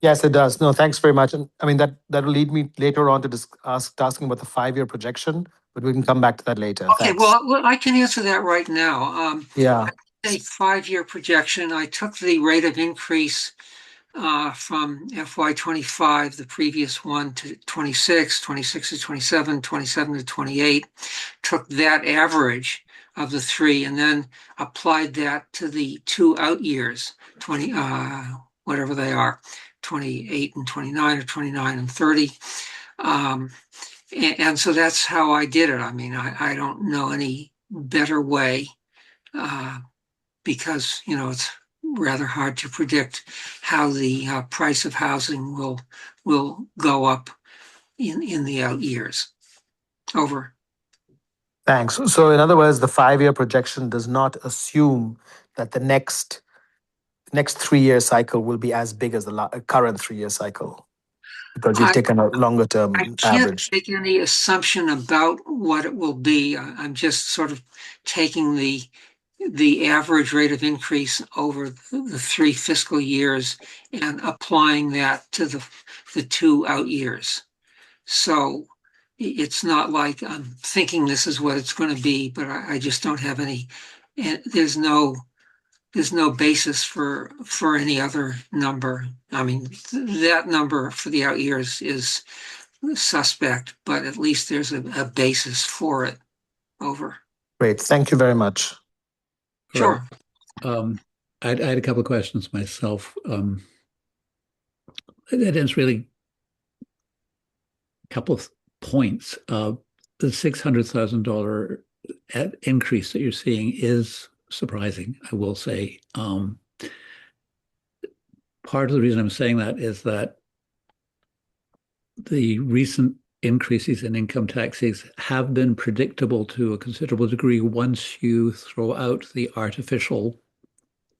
Yes, it does. No, thanks very much. And I mean, that will lead me later on to asking about the 5-year projection, but we can come back to that later. Okay, Thanks. well, I can answer that right now. Yeah. A 5-year projection, I took the rate of increase from FY 25, the previous one, to 26, 26 to 27, 27 to 28, took that average of the 3 and then applied that to the 2 out years, 20, whatever they are, 28 and 29 or 29 and 30. And so that's how I did it. I mean, I don't know any better way because, it's rather hard to predict how the price of housing will go up in the out years. Over. Thanks. So in other words, the 5-year projection does not assume that the next 3-year cycle will be as big as the current 3-year cycle, because you've taken a longer term I can't average. make any assumption about what it will be. I'm just sort of taking the average rate of increase over the 3 fiscal years and applying that to the 2 out years. So it's not like I'm thinking this is what it's going to be, but I just don't have any, there's no basis for any other number. I mean, that number for the out years is suspect, but at least there's a basis for it. Over. Great. Thank you very much. Sure. I had a couple of questions myself. That is really a couple of points. The $600,000 increase that you're seeing is surprising, I will say. Part of the reason I'm saying that is that the recent increases in income taxes have been predictable to a considerable degree once you throw out the artificial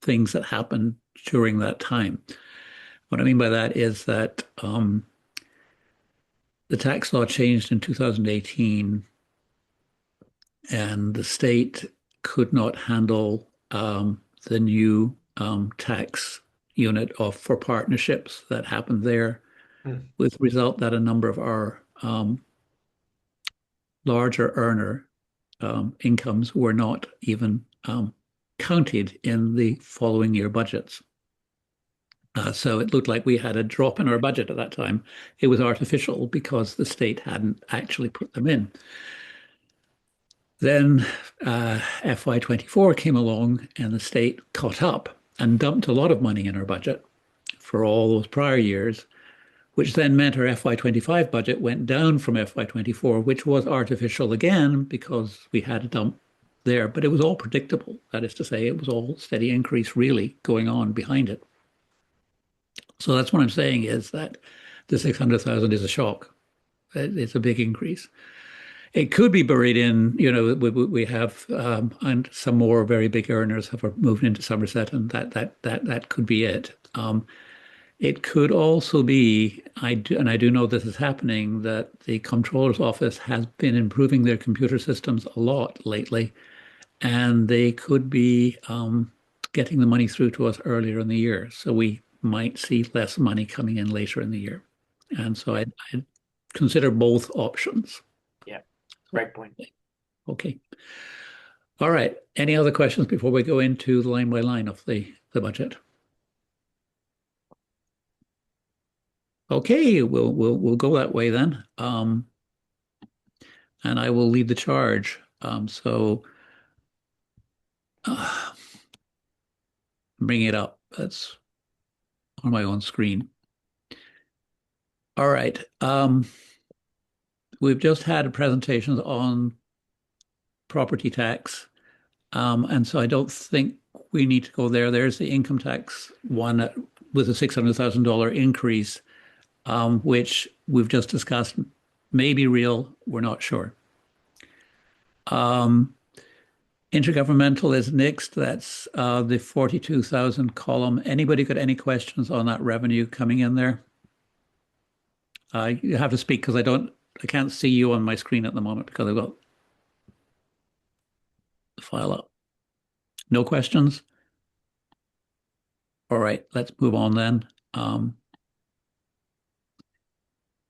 things that happen during that time. What I mean by that is that the tax law changed in 2018, and the state could not handle the new tax unit for partnerships that happened there, with the result that a number of our larger earner incomes were not even counted in the following year budgets. So it looked like we had a drop in our budget at that time. It was artificial because the state hadn't actually put them in. Then FY24 came along and the state caught up and dumped a lot of money in our budget for all those prior years, which then meant our FY25 budget went down from FY24, which was artificial again because we had a dump there, but it was all predictable. That is to say, it was all steady increase really going on behind it. So that's what I'm saying, is that the 600,000 is a shock. It's a big increase. It could be buried in, we have, and some more very big earners have moved into Somerset, and that could be it. It could also be, I do know this is happening, that the Comptroller's Office has been improving their computer systems a lot lately, and they could be getting the money through to us earlier in the year. So we might see less money coming in later in the year. And so I'd consider both options. Yeah, great point. Okay. All right. Any other questions before we go into the line by line of the budget? Okay, we'll go that way then. And I will lead the charge. Bring it up. That's on my own screen. All right. We've just had presentations on property tax. And so I don't think we need to go there. There's the income tax one with a $600,000 increase, which we've just discussed may be real. We're not sure. Intergovernmental is next. That's the 42,000 column. Anybody got any questions on that revenue coming in there? You have to speak because I can't see you on my screen at the moment because I've got the file up. No questions? All right, let's move on then.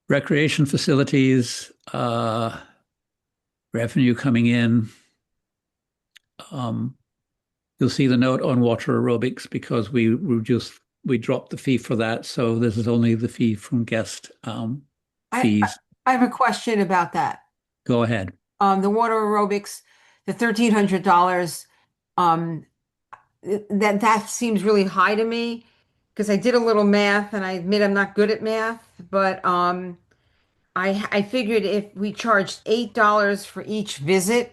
Recreation facilities, revenue coming in. You'll see the note on water aerobics because we dropped the fee for that. So this is only the fee from guest fees. I have a question about that. Go ahead. The water aerobics, the $1,300, that seems really high to me because I did a little math and I admit I'm not good at math, but I figured if we charged $8 for each visit,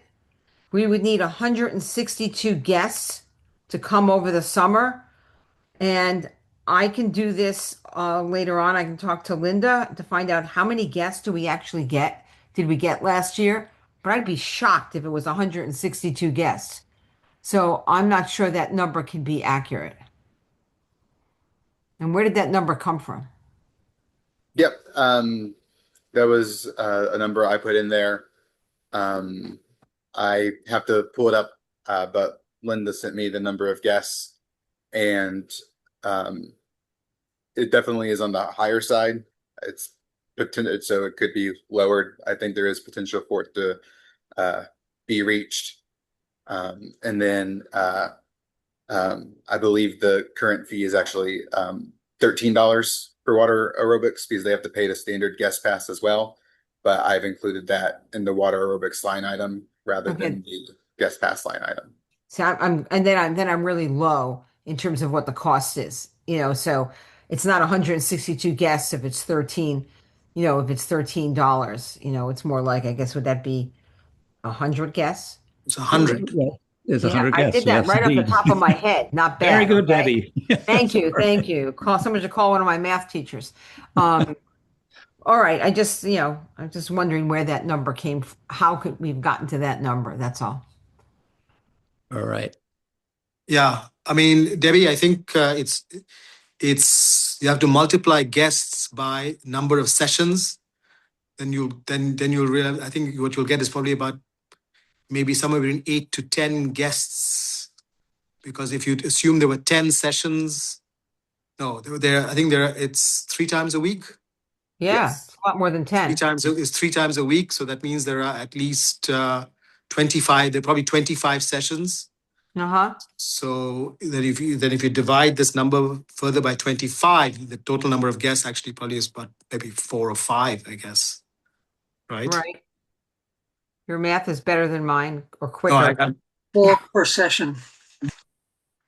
we would need 162 guests to come over the summer. And I can do this later on. I can talk to Linda to find out how many guests do we actually get? Did we get last year? But I'd be shocked if it was 162 guests. So I'm not sure that number can be accurate. And where did that number come from? Yep. That was a number I put in there. I have to pull it up, but Linda sent me the number of guests, and it definitely is on the higher side. It's so it could be lowered. I think there is potential for it to be reached. And then I believe the current fee is actually $13 for water aerobics because they have to pay the standard guest pass as well. But I've included that in the water aerobics line item rather than the guest pass line item. So I'm really low in terms of what the cost is, so it's not 162 guests if it's 13, if it's $13, it's more like, I guess, would that be 100 guests? It's 100. There's 100 I guests. did that right off the top of my head. Not bad. Very good, okay? Debbie. Thank you. Thank you. Someone should call one of my math teachers. All right. I'm just wondering where that number came from. How could we've gotten to that number? That's all. All right. Yeah, I mean, Debbie, I think it's you have to multiply guests by number of sessions. Then you'll realize. I think what you'll get is probably about maybe somewhere between 8 to 10 guests, because if you assume there were 10 sessions, no, I think it's 3 times a week. Yeah, Yes. it's a lot more than 10. It's 3 times a week, so that means there are at least 25. There are probably 25 sessions. Uh-huh. So then if you divide this number further by 25, the total number of guests actually probably is about maybe 4 or 5, I guess. Right? Right. Your math is better than mine, or No, quicker. 4 per session.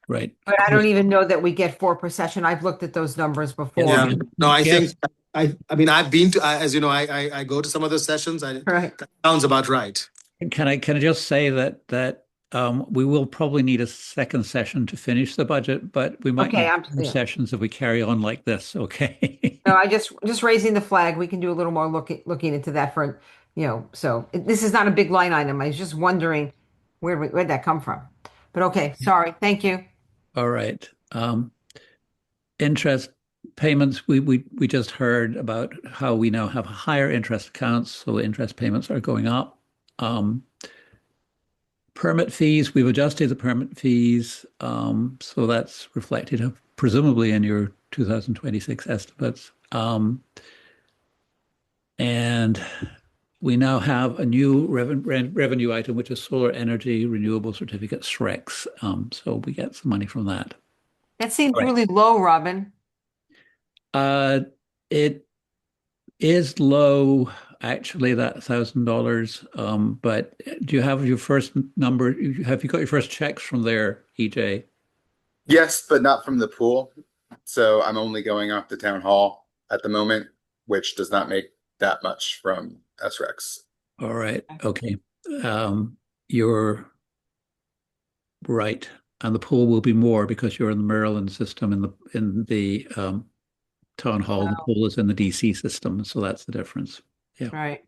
Right. But I don't even know that we get 4 per session. I've looked at those numbers before. yeah. No, I Yes. think I mean I've been to as you know I go to some of those sessions. Right. That sounds about right. Can I just say that we will probably need a second session to finish the budget, but we might Okay, need more sessions if we carry on like this. Okay. No, I just raising the flag. We can do a little more looking into that for, so this is not a big line item. I was just wondering where'd that come from? But okay, sorry. Thank you. All right. Interest payments, we just heard about how we now have higher interest accounts, so interest payments are going up. Permit fees, we've adjusted the permit fees, so that's reflected presumably in your 2026 estimates. And we now have a new revenue item, which is solar energy renewable certificates, SRECs. So we get some money from that. That seems Right. really low, Robin. It is low, actually, that $1,000. But do you have your first number? Have you got your first checks from there, EJ? Yes, but not from the pool. So I'm only going off the town hall at the moment. which does not make that much from SREX. All right. Okay. You're right. And the pool will be more because you're in the Maryland system in the town hall. The pool is in the DC system, so that's the difference. Yeah, Right.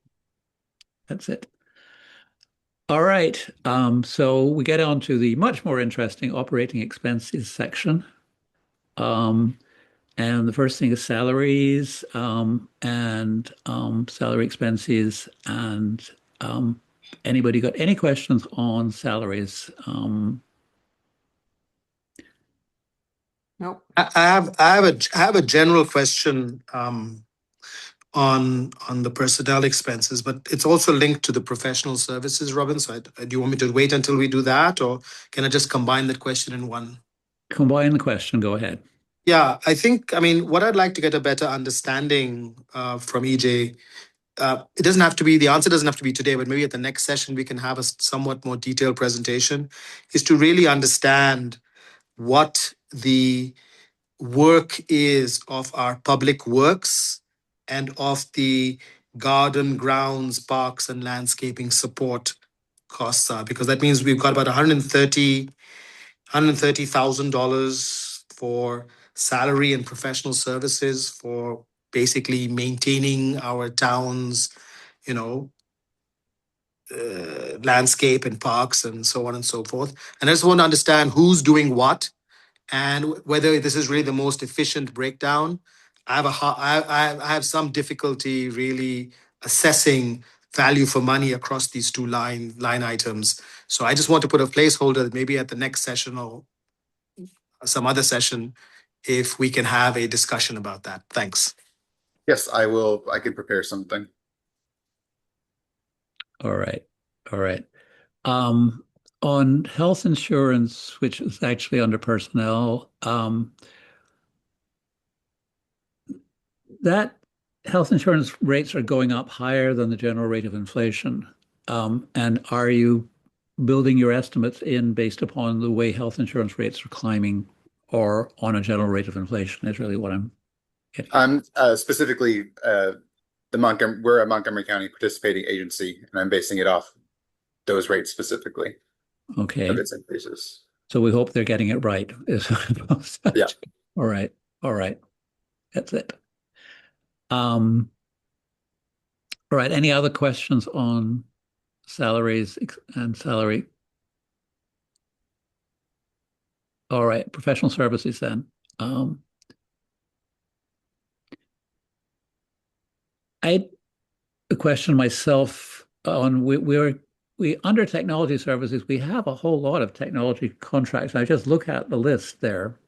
that's it. All right. So we get on to the much more interesting operating expenses section. And the first thing is salaries and salary expenses. And anybody got any questions on salaries? Nope. I have a general question on the personnel expenses, but it's also linked to the professional services, Robin. So do you want me to wait until we do that, or can I just combine that question in one? Combine the question. Go ahead. Yeah, I mean, what I'd like to get a better understanding from EJ, it doesn't have to be, the answer doesn't have to be today, but maybe at the next session we can have a somewhat more detailed presentation, is to really understand what the work is of our public works and of the garden, grounds, parks, and landscaping support costs are, because that means we've got about $130,000 for salary and professional services for basically maintaining our towns, you know, landscape and parks and so on and so forth. And I just want to understand who's doing what and whether this is really the most efficient breakdown. I have some difficulty really assessing value for money across these two line items. So I just want to put a placeholder that maybe at the next session or some other session, if we can have a discussion about that. Thanks. Yes, I will. I can prepare something. All right. All right. On health insurance, which is actually under personnel, that health insurance rates are going up higher than the general rate of inflation. And are you building your estimates in based upon the way health insurance rates are climbing or on a general rate of inflation is really what I'm getting at. Specifically, we're a Montgomery County participating agency, and I'm basing it off those rates specifically. Okay. Of its increases. So we hope they're getting it right. Yeah. All right. All right. That's it. All right. Any other questions on salaries and salary? All right. Professional services then. I had a question myself on we under technology services, we have a whole lot of technology contracts. I just look at the list there.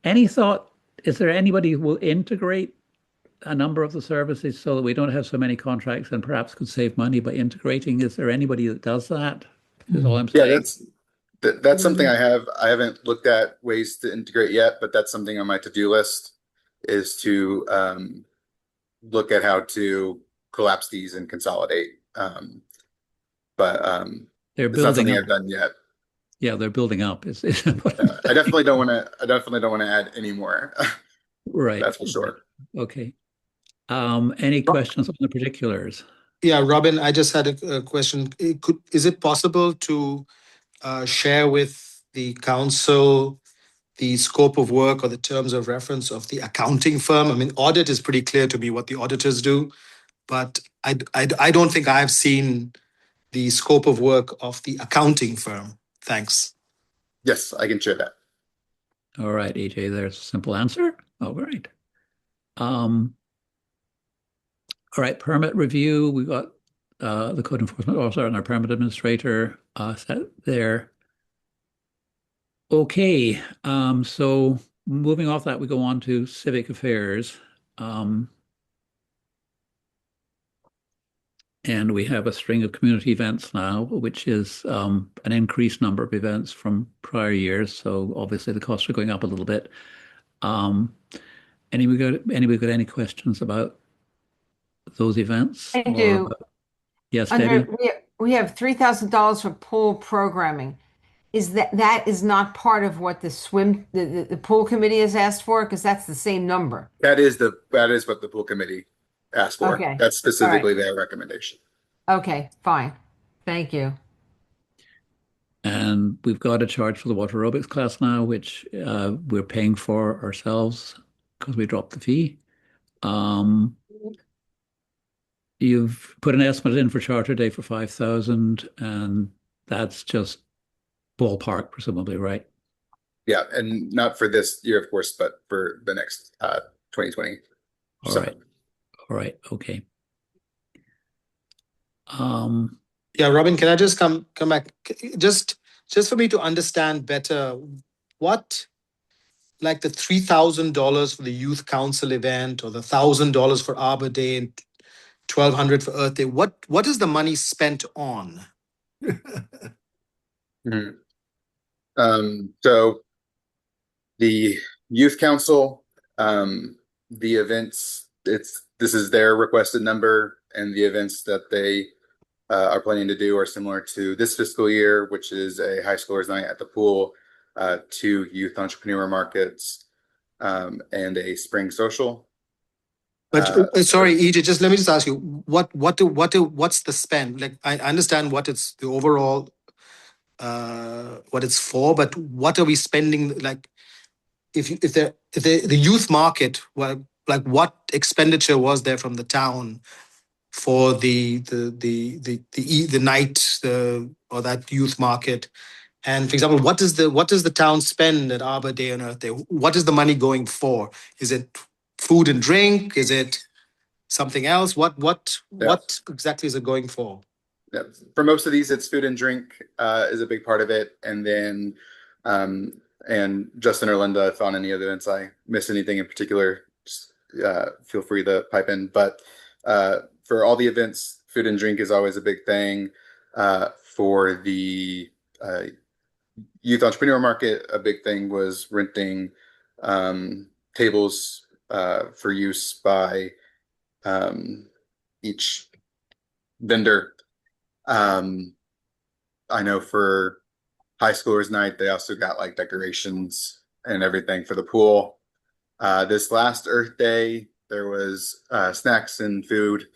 Any thought, is there anybody who will integrate a number of the services so that we don't have so many contracts and perhaps could save money by integrating? Is there anybody that does that? Is all I'm saying. Yeah, that's something I haven't looked at ways to integrate yet, but that's something on my to-do list is to look at how to collapse these and consolidate. They're it's not building something up. I've done yet. Yeah, they're building up. I definitely don't want to add any more. Right. That's for sure. Okay. Any questions on the particulars? Yeah, Robin, I just had a question. Is it possible to share with the council the scope of work or the terms of reference of the accounting firm? I mean, audit is pretty clear to me what the auditors do, but I don't think I've seen the scope of work of the accounting firm. Thanks. Yes, I can share that. All right, EJ, there's a simple answer. All right. All right, permit review. We got the code enforcement officer and our permit administrator set there. Okay, so moving off that, we go on to civic affairs. And we have a string of community events now, which is an increased number of events from prior years. So obviously the costs are going up a little bit. Anybody got any questions about those events? I do. Yes, Under, Debbie? we have $3,000 for pool programming. is that is not part of what the pool committee has asked for? Because that's the same number. That is what the pool committee asked for. Okay. That's All right. specifically their recommendation. Okay, fine. Thank you. And we've got a charge for the water aerobics class now, which we're paying for ourselves because we dropped the fee. You've put an estimate in for Charter Day for 5,000, and that's just ballpark, presumably, right? Yeah, and not for this year, of course, but for the next 2020. All right. All right. Okay. Yeah, Robin, can I just come back? Just for me to understand better, what, like the $3,000 for the youth council event or the $1,000 for Arbor Day and 1,200 for Earth Day, what is the money spent on? So the youth council, the events, this is their requested number, and the events that they are planning to do are similar to this fiscal year, which is a high schoolers night at the pool, 2 youth entrepreneur markets, and a spring social. But sorry, EJ, let me ask you, what's the spend? Like, I understand what it's the overall, what it's for, but what are we spending? Like, if the youth market, well, like what expenditure was there from the town for the night, or that youth market? And for example, what does the town spend at Arbor Day and Earth Day? What is the money going for? Is it food and drink? Is it something else? What exactly is it going for? Yeah. For most of these, it's food and drink is a big part of it, and then and Justin or Linda, if on any of the events I miss anything in particular, just, feel free to pipe in. But for all the events, food and drink is always a big thing. For the youth entrepreneur market, a big thing was renting tables for use by each vendor. I know for high schoolers night, they also got like decorations and everything for the pool. This last Earth Day, there was snacks and food,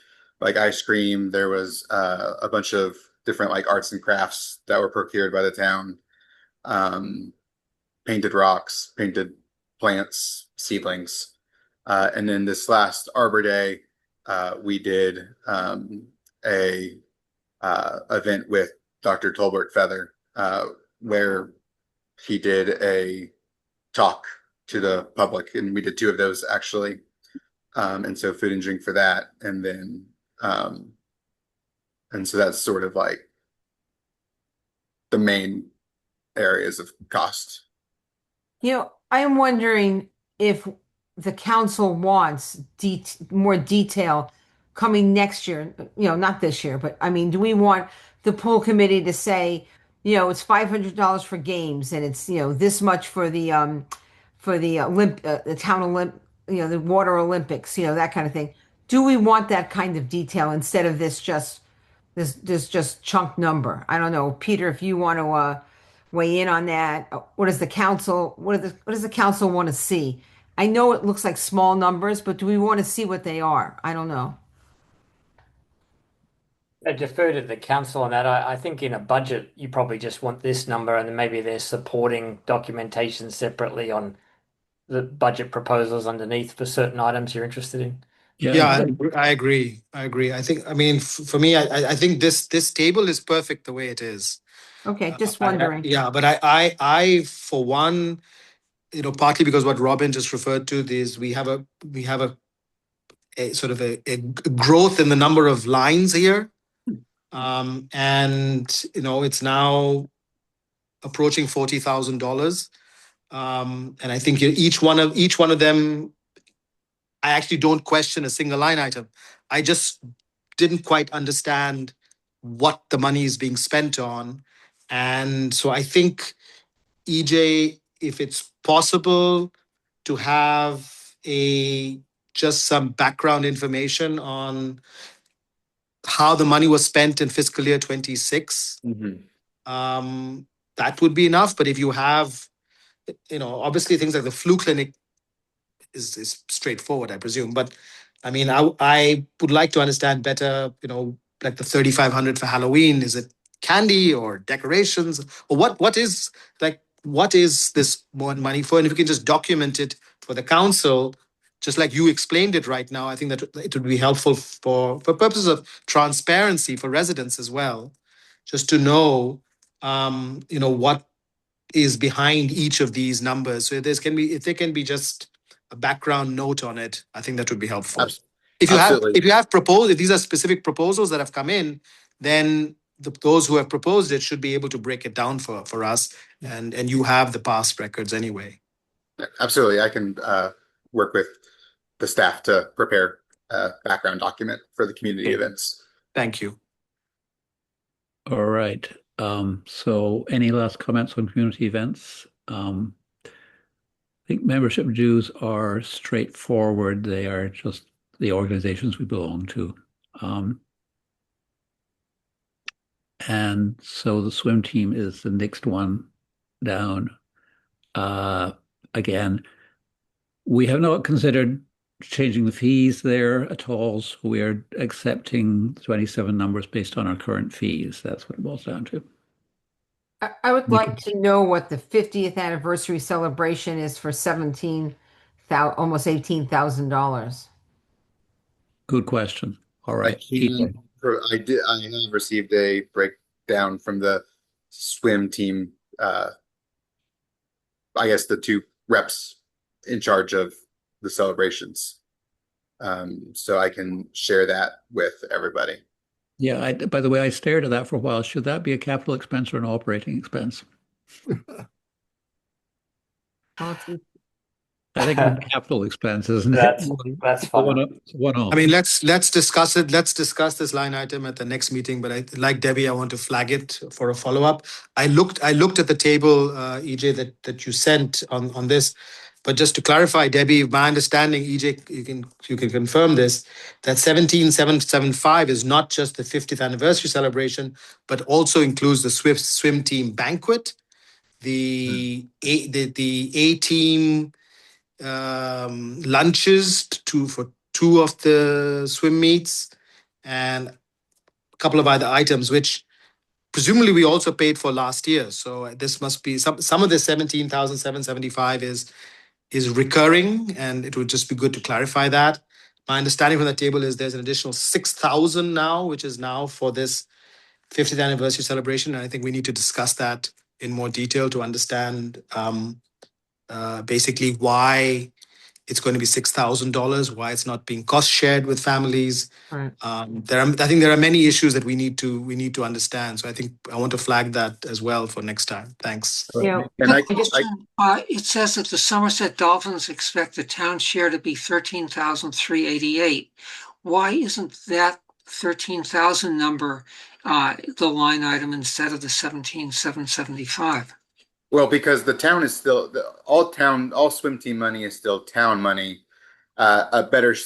like ice cream. There was a bunch of different like arts and crafts that were procured by the town. Painted rocks, painted plants, seedlings. And then this last Arbor Day, we did a event with Dr. Tolbert Feather, where he did a talk to the public, and we did 2 of those actually. And so food and drink for that, and then and so that's sort of like the main areas of cost. I am wondering if the council wants more detail coming next year, not this year, but I mean, do we want the pool committee to say, it's $500 for games, and it's, this much for the the town the water Olympics, that kind of thing. Do we want that kind of detail instead of this just chunk number? I don't know, Peter, if you want to weigh in on that. What does the council want to see? I know it looks like small numbers, but do we want to see what they are? I don't know. I defer to the council on that. I think in a budget, you probably just want this number, and then maybe there's supporting documentation separately on the budget proposals underneath for certain items you're interested in. Yeah, I agree. I think, I mean, for me, I think this table is perfect the way it is. Okay, just wondering. Yeah, but I for one, partly because what Robin just referred to is we have a sort of a growth in the number of lines here. And it's now approaching $40,000. And I think each one of them, I actually don't question a single line item. I just didn't quite understand what the money is being spent on. And so I think, EJ, if it's possible to have just some background information on how the money was spent in fiscal year 26, that would be enough. But if you have, obviously things like the flu clinic is straightforward, I presume. But I mean, I would like to understand better, like the 3,500 for Halloween. Is it candy or decorations, or what is this more money for? And if you can just document it for the council, just like you explained it right now, I think that it would be helpful for purposes of transparency for residents as well, just to know, what is behind each of these numbers. So if there can be just a background note on it, I think that would be helpful. Absolutely. If these are specific proposals that have come in, then those who have proposed it should be able to break it down for us, and you have the past records anyway. Absolutely. I can work with the staff to prepare a background document for the community events. Thank you. All right. So any last comments on community events? I think membership dues are straightforward. They are just the organizations we belong to. And so the swim team is the next one down. Again, we have not considered changing the fees there at all. So we are accepting 27 numbers based on our current fees. That's what it boils down to. I would like to know what the 50th anniversary celebration is for almost $18,000. Good question. All I right. have received a breakdown from the swim team. I guess the two reps in charge of the celebrations. So I can share that with everybody. Yeah, by the way, I stared at that for a while. Should that be a capital expense or an operating expense? I think it's a capital expense, isn't it? That's fine. One-off. I mean, let's discuss it. Let's discuss this line item at the next meeting. But like Debbie, I want to flag it for a follow-up. I looked at the table, EJ, that you sent on this. But just to clarify, Debbie, my understanding, EJ, you can confirm this, that 17,775 is not just the 50th anniversary celebration, but also includes the Swift swim team banquet, the A team lunches for two of the swim meets, and a couple of other items, which presumably we also paid for last year. So this must be some of the 17,775 is recurring, and it would just be good to clarify that. My understanding from the table is there's an additional 6,000 now, which is now for this 50th anniversary celebration. And I think we need to discuss that in more detail to understand basically why it's going to be $6,000, why it's not being cost shared with families. Right. I think there are many issues that we need to understand. So I think I want to flag that as well for next time. Thanks. Yeah. And It says that the Somerset Dolphins expect the town share to be 13,388. Why isn't that 13,000 number the line item instead of the 17,775? Well, because the town is still all swim team money is still town money. A better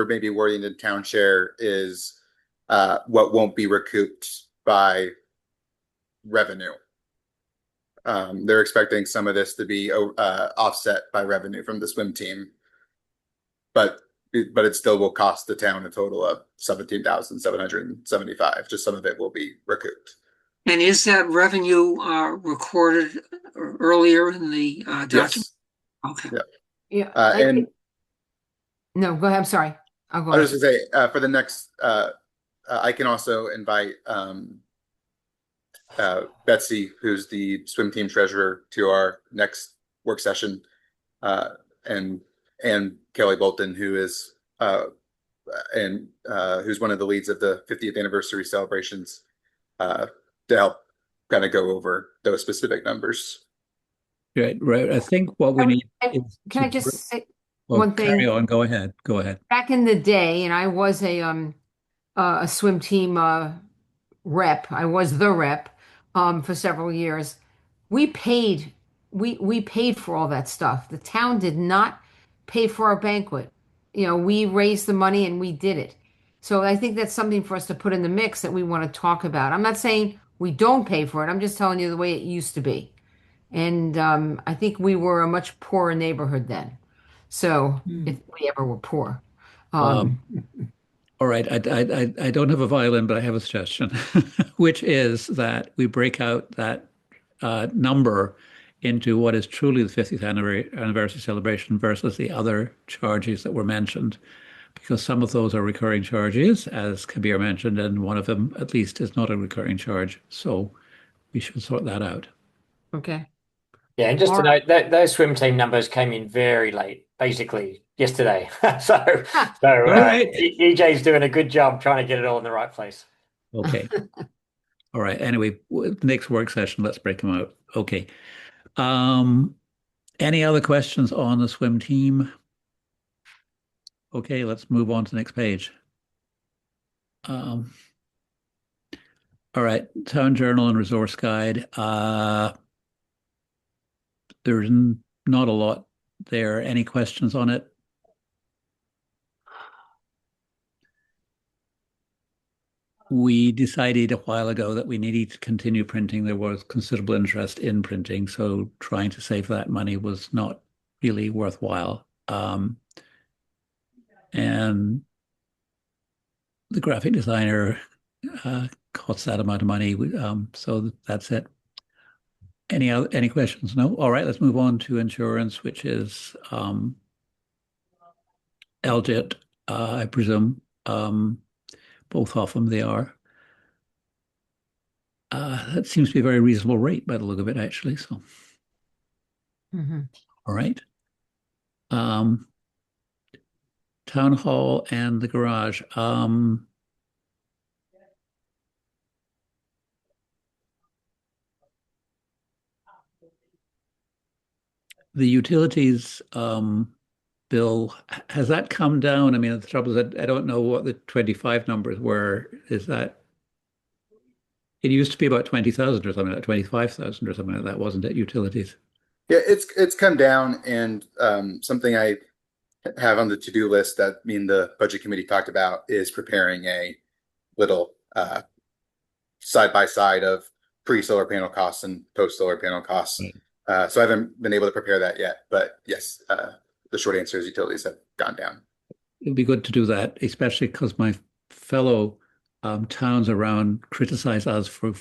maybe wording than town share is what won't be recouped by revenue. They're expecting some of this to be offset by revenue from the swim team, but it still will cost the town a total of 17,775. Just some of it will be recouped. And is that revenue recorded earlier in the document? Yes. Okay. Yeah. Yeah. No, go ahead. I'm sorry. I'll go I was ahead. going to say for the next, I can also invite Betsy, who's the swim team treasurer, to our next work session, and Kelly Bolton, who is who's one of the leads of the 50th anniversary celebrations, to help kind of go over those specific numbers. Right. I think what we need is Can I just say one thing? Carry on. Go ahead. Back in the day, and I was a swim team rep. I was the rep for several years. We paid for all that stuff. The town did not pay for our banquet. We raised the money and we did it. So I think that's something for us to put in the mix that we want to talk about. I'm not saying we don't pay for it. I'm just telling you the way it used to be. And I think we were a much poorer neighborhood then. So if we ever were poor. Um, all right, I don't have a violin, but I have a suggestion, which is that we break out that number into what is truly the 50th anniversary celebration versus the other charges that were mentioned, because some of those are recurring charges, as Kabir mentioned, and one of them at least is not a recurring charge. So we should sort that out. Okay. Yeah, and just to All note that those swim team numbers came in very late, basically yesterday. So All right. EJ's doing a good job trying to get it all in the right place. Okay. All right. Anyway, next work session, let's break them out. Okay. Any other questions on the swim team? Okay, let's move on to the next page. All right, Town Journal and Resource Guide. There's not a lot there. Any questions on it? We decided a while ago that we needed to continue printing. There was considerable interest in printing, so trying to save that money was not really worthwhile. And the graphic designer costs that amount of money, so that's it. Any questions? No? All right, let's move on to insurance, which is LGIT, I presume. Both of them they are. That seems to be a very reasonable rate by the look of it, actually. So, all right. Town hall and the garage. The utilities bill, has that come down? I mean, the trouble is I don't know what the 25 numbers were. Is that, it used to be about 20,000 or something like 25,000 or something like that, wasn't it? Utilities. Yeah, it's come down, and something I have on the to-do list that me and the budget committee talked about is preparing a little side by side of pre-solar panel costs and post-solar panel costs. So I haven't been able to prepare that yet, but yes, the short answer is utilities have gone down. It'd be good to do that, especially because my fellow towns around criticize us for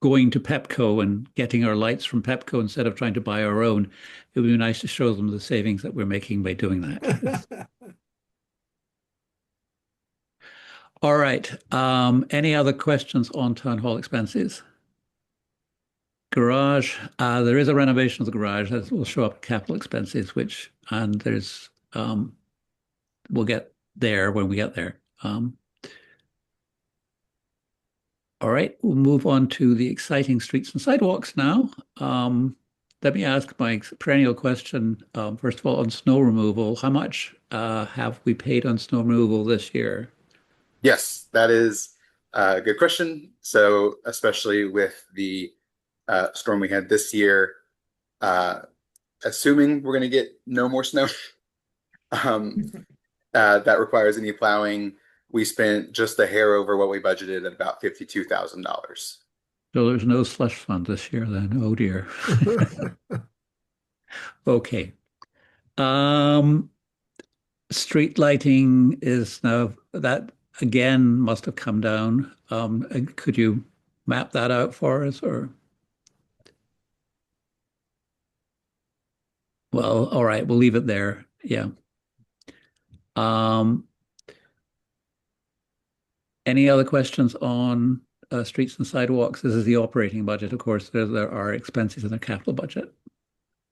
going to Pepco and getting our lights from Pepco instead of trying to buy our own. It would be nice to show them the savings that we're making by doing that. All right. Any other questions on town hall expenses? Garage, there is a renovation of the garage that will show up capital expenses, and there's, we'll get there when we get there. All right, we'll move on to the exciting streets and sidewalks now. Let me ask my perennial question. First of all, on snow removal, how much have we paid on snow removal this year? Yes, that is a good question. So especially with the storm we had this year, assuming we're going to get no more snow that requires any plowing, we spent just a hair over what we budgeted at about $52,000. So there's no slush fund this year then. Oh dear. Okay. Street lighting is now, that again must have come down. Could you map that out for us, or? Well, all right, we'll leave it there. Yeah. Any other questions on streets and sidewalks? This is the operating budget. Of course, there are expenses in the capital budget.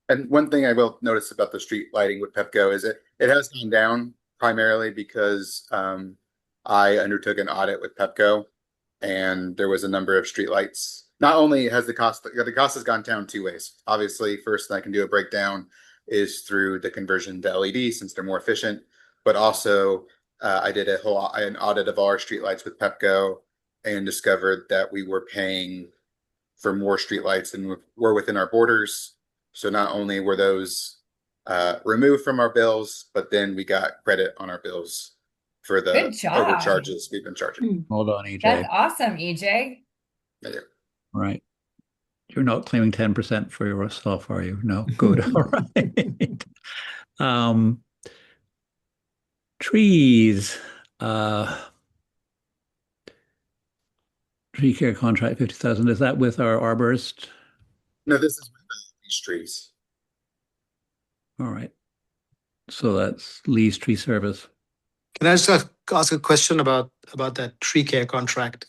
And one thing I will notice about the street lighting with Pepco is it has gone down primarily because I undertook an audit with Pepco, and there was a number of street lights. Not only has the cost has gone down two ways. Obviously, first I can do a breakdown is through the conversion to LED since they're more efficient, but also I did an audit of all our streetlights with Pepco and discovered that we were paying for more streetlights than were within our borders. So not only were those removed from our bills, but then we got credit on our bills for the Good job. overcharges we've been charging. Hold on, EJ. That's awesome, EJ. Yeah. Right. You're not claiming 10% for yourself, are you? No. Good. All right. Um, trees. Uh, tree care contract 50,000. Is that with our arborist? No, this is with these trees. All right. So that's Lee's Tree Service. Can I just ask a question about that tree care contract?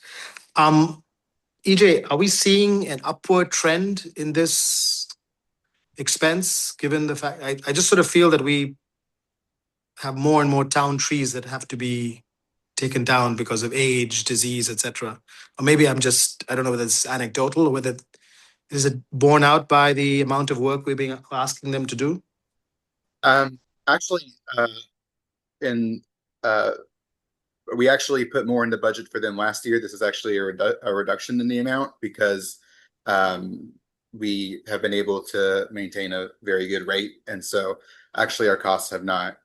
EJ, are we seeing an upward trend in this expense, given the fact I just sort of feel that we have more and more town trees that have to be taken down because of age, disease, etc. Or maybe I don't know whether it's anecdotal or whether is it borne out by the amount of work we've been asking them to do? Actually, in we actually put more in the budget for them last year. This is actually a reduction in the amount because we have been able to maintain a very good rate, and so actually our costs have not.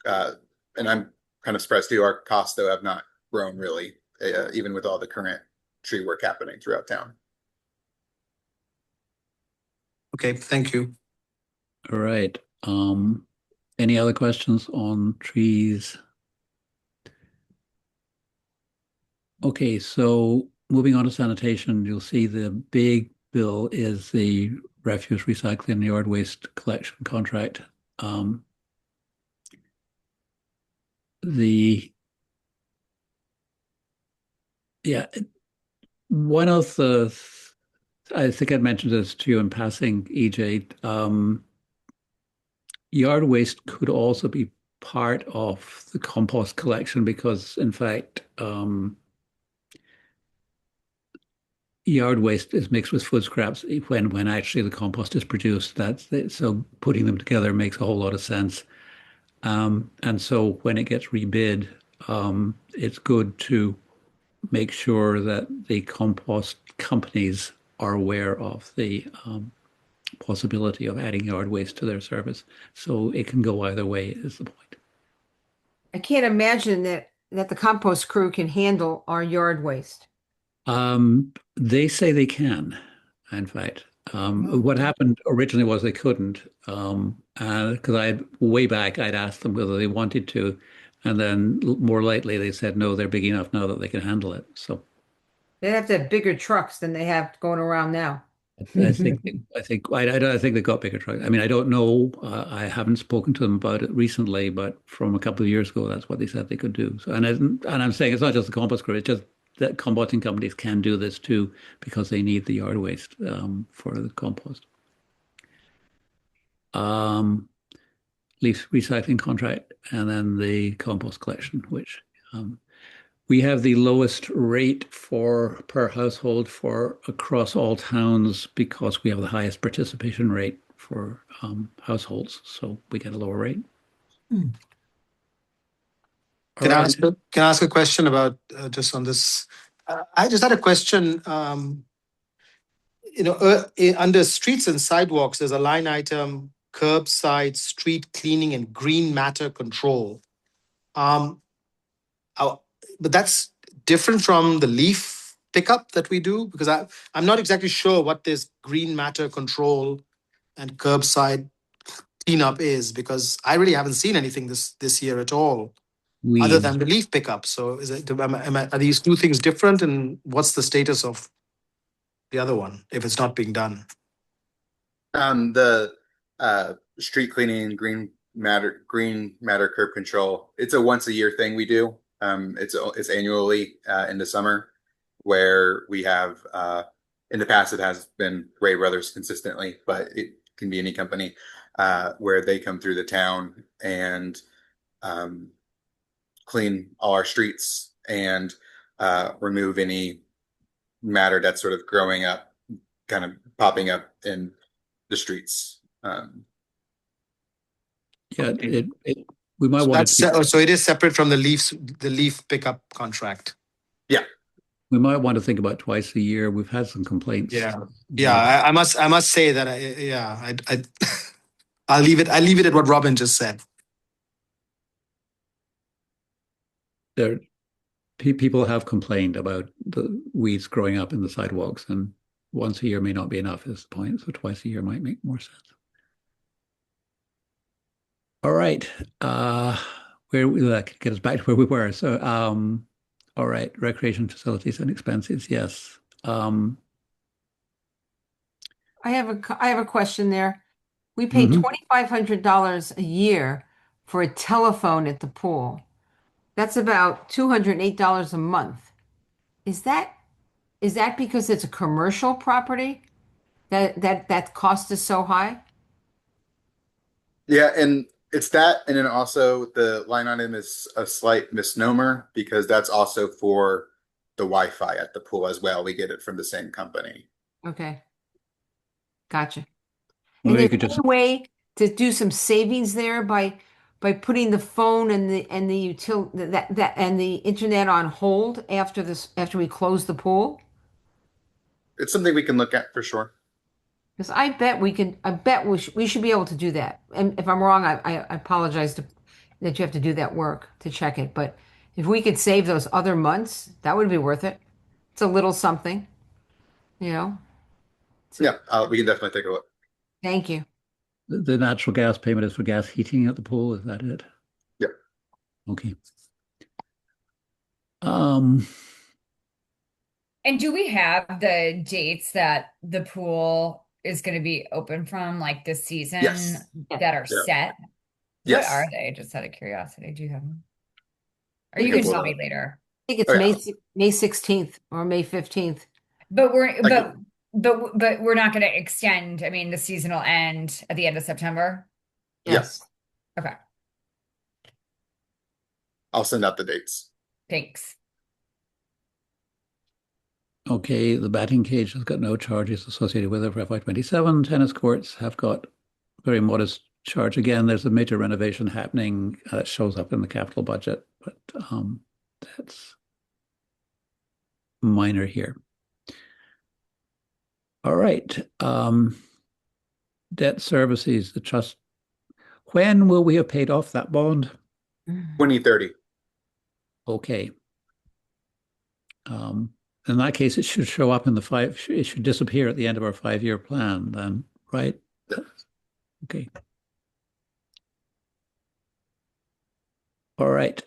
And I'm kind of surprised too. Our costs though have not grown really, even with all the current tree work happening throughout town. Okay, thank you. All right. Any other questions on trees? Okay, so moving on to sanitation, you'll see the big bill is the refuse recycling and yard waste collection contract. One of the, I think I mentioned this to you in passing, EJ, yard waste could also be part of the compost collection because, in fact, yard waste is mixed with food scraps when actually the compost is produced. So putting them together makes a whole lot of sense. And so when it gets rebid, it's good to make sure that the compost companies are aware of the possibility of adding yard waste to their service. So it can go either way is the point. I can't imagine that the compost crew can handle our yard waste. They say they can, in fact. What happened originally was they couldn't, because way back I'd asked them whether they wanted to, and then more lightly they said no, they're big enough now that they can handle it. So They have to have bigger trucks than they have going around now. I think they've got bigger trucks. I mean, I don't know. I haven't spoken to them about it recently, but from a couple of years ago, that's what they said they could do. So, and I'm saying it's not just the compost crew; it's just that composting companies can do this too because they need the yard waste for the compost. Leaf recycling contract, and then the compost collection, which we have the lowest rate per household for across all towns because we have the highest participation rate for households, so we get a lower rate. Can I ask a question about just on this? I just had a question. Under streets and sidewalks, there's a line item: curbside street cleaning and green matter control. But that's different from the leaf pickup that we do, because I'm not exactly sure what this green matter control and curbside cleanup is, because I really haven't seen anything this year at all, other than the leaf pickup. So are these two things different, and what's the status of the other one if it's not being done? The street cleaning, green matter curb control, it's a once a year thing we do. It's annually in the summer, where we have in the past it has been Ray Brothers consistently, but it can be any company where they come through the town and clean all our streets and remove any matter that's sort of growing up, kind of popping up in the streets. We might want to. So it is separate from the leaf pickup contract. Yeah, we might want to think about twice a year. We've had some complaints. I must say that I'll leave it at what Robin just said. people have complained about the weeds growing up in the sidewalks, and once a year may not be enough is the point. So twice a year might make more sense. All right. Where that could get us back to where we were. So, all right, recreation facilities and expenses. Yes. I have a question there. We pay Mhm. $2,500 a year for a telephone at the pool. That's about $208 a month. Is that because it's a commercial property that cost is so high? Yeah, and it's that, and then also the line item is a slight misnomer because that's also for the Wi-Fi at the pool as well. We get it from the same company. Okay. Gotcha. Well, And you there's could just any way to do some savings there by putting the phone and the internet on hold after we close the pool? It's something we can look at for sure. Because I bet we should be able to do that. And if I'm wrong, I apologize that you have to do that work to check it. But if we could save those other months, that would be worth it. It's a little something, you know? Yeah, we can definitely take a look. Thank you. the natural gas payment is for gas heating at the pool. Is that it? Yeah. Okay. And do we have the dates that the pool is going to be open from, like this season, Yes. that are Yeah. set? What Yes. are they? Just out of curiosity, do you have them? Or We you can can pull tell it me up. later. I think it's Oh, yeah. May 16th or May 15th. But we're I but can- but we're not going to extend. I mean, the seasonal end at the end of September. Yes. Okay, I'll send out the dates. thanks. Okay, the batting cage has got no charges associated with it for FY27. Tennis courts have got very modest charge. Again, there's a major renovation happening that shows up in the capital budget, but that's minor here. All right. Debt services, the trust. When will we have paid off that bond? 2030. Okay. In that case, it should show up in it should disappear at the end of our 5-year plan then, right? Yeah. Okay. All right.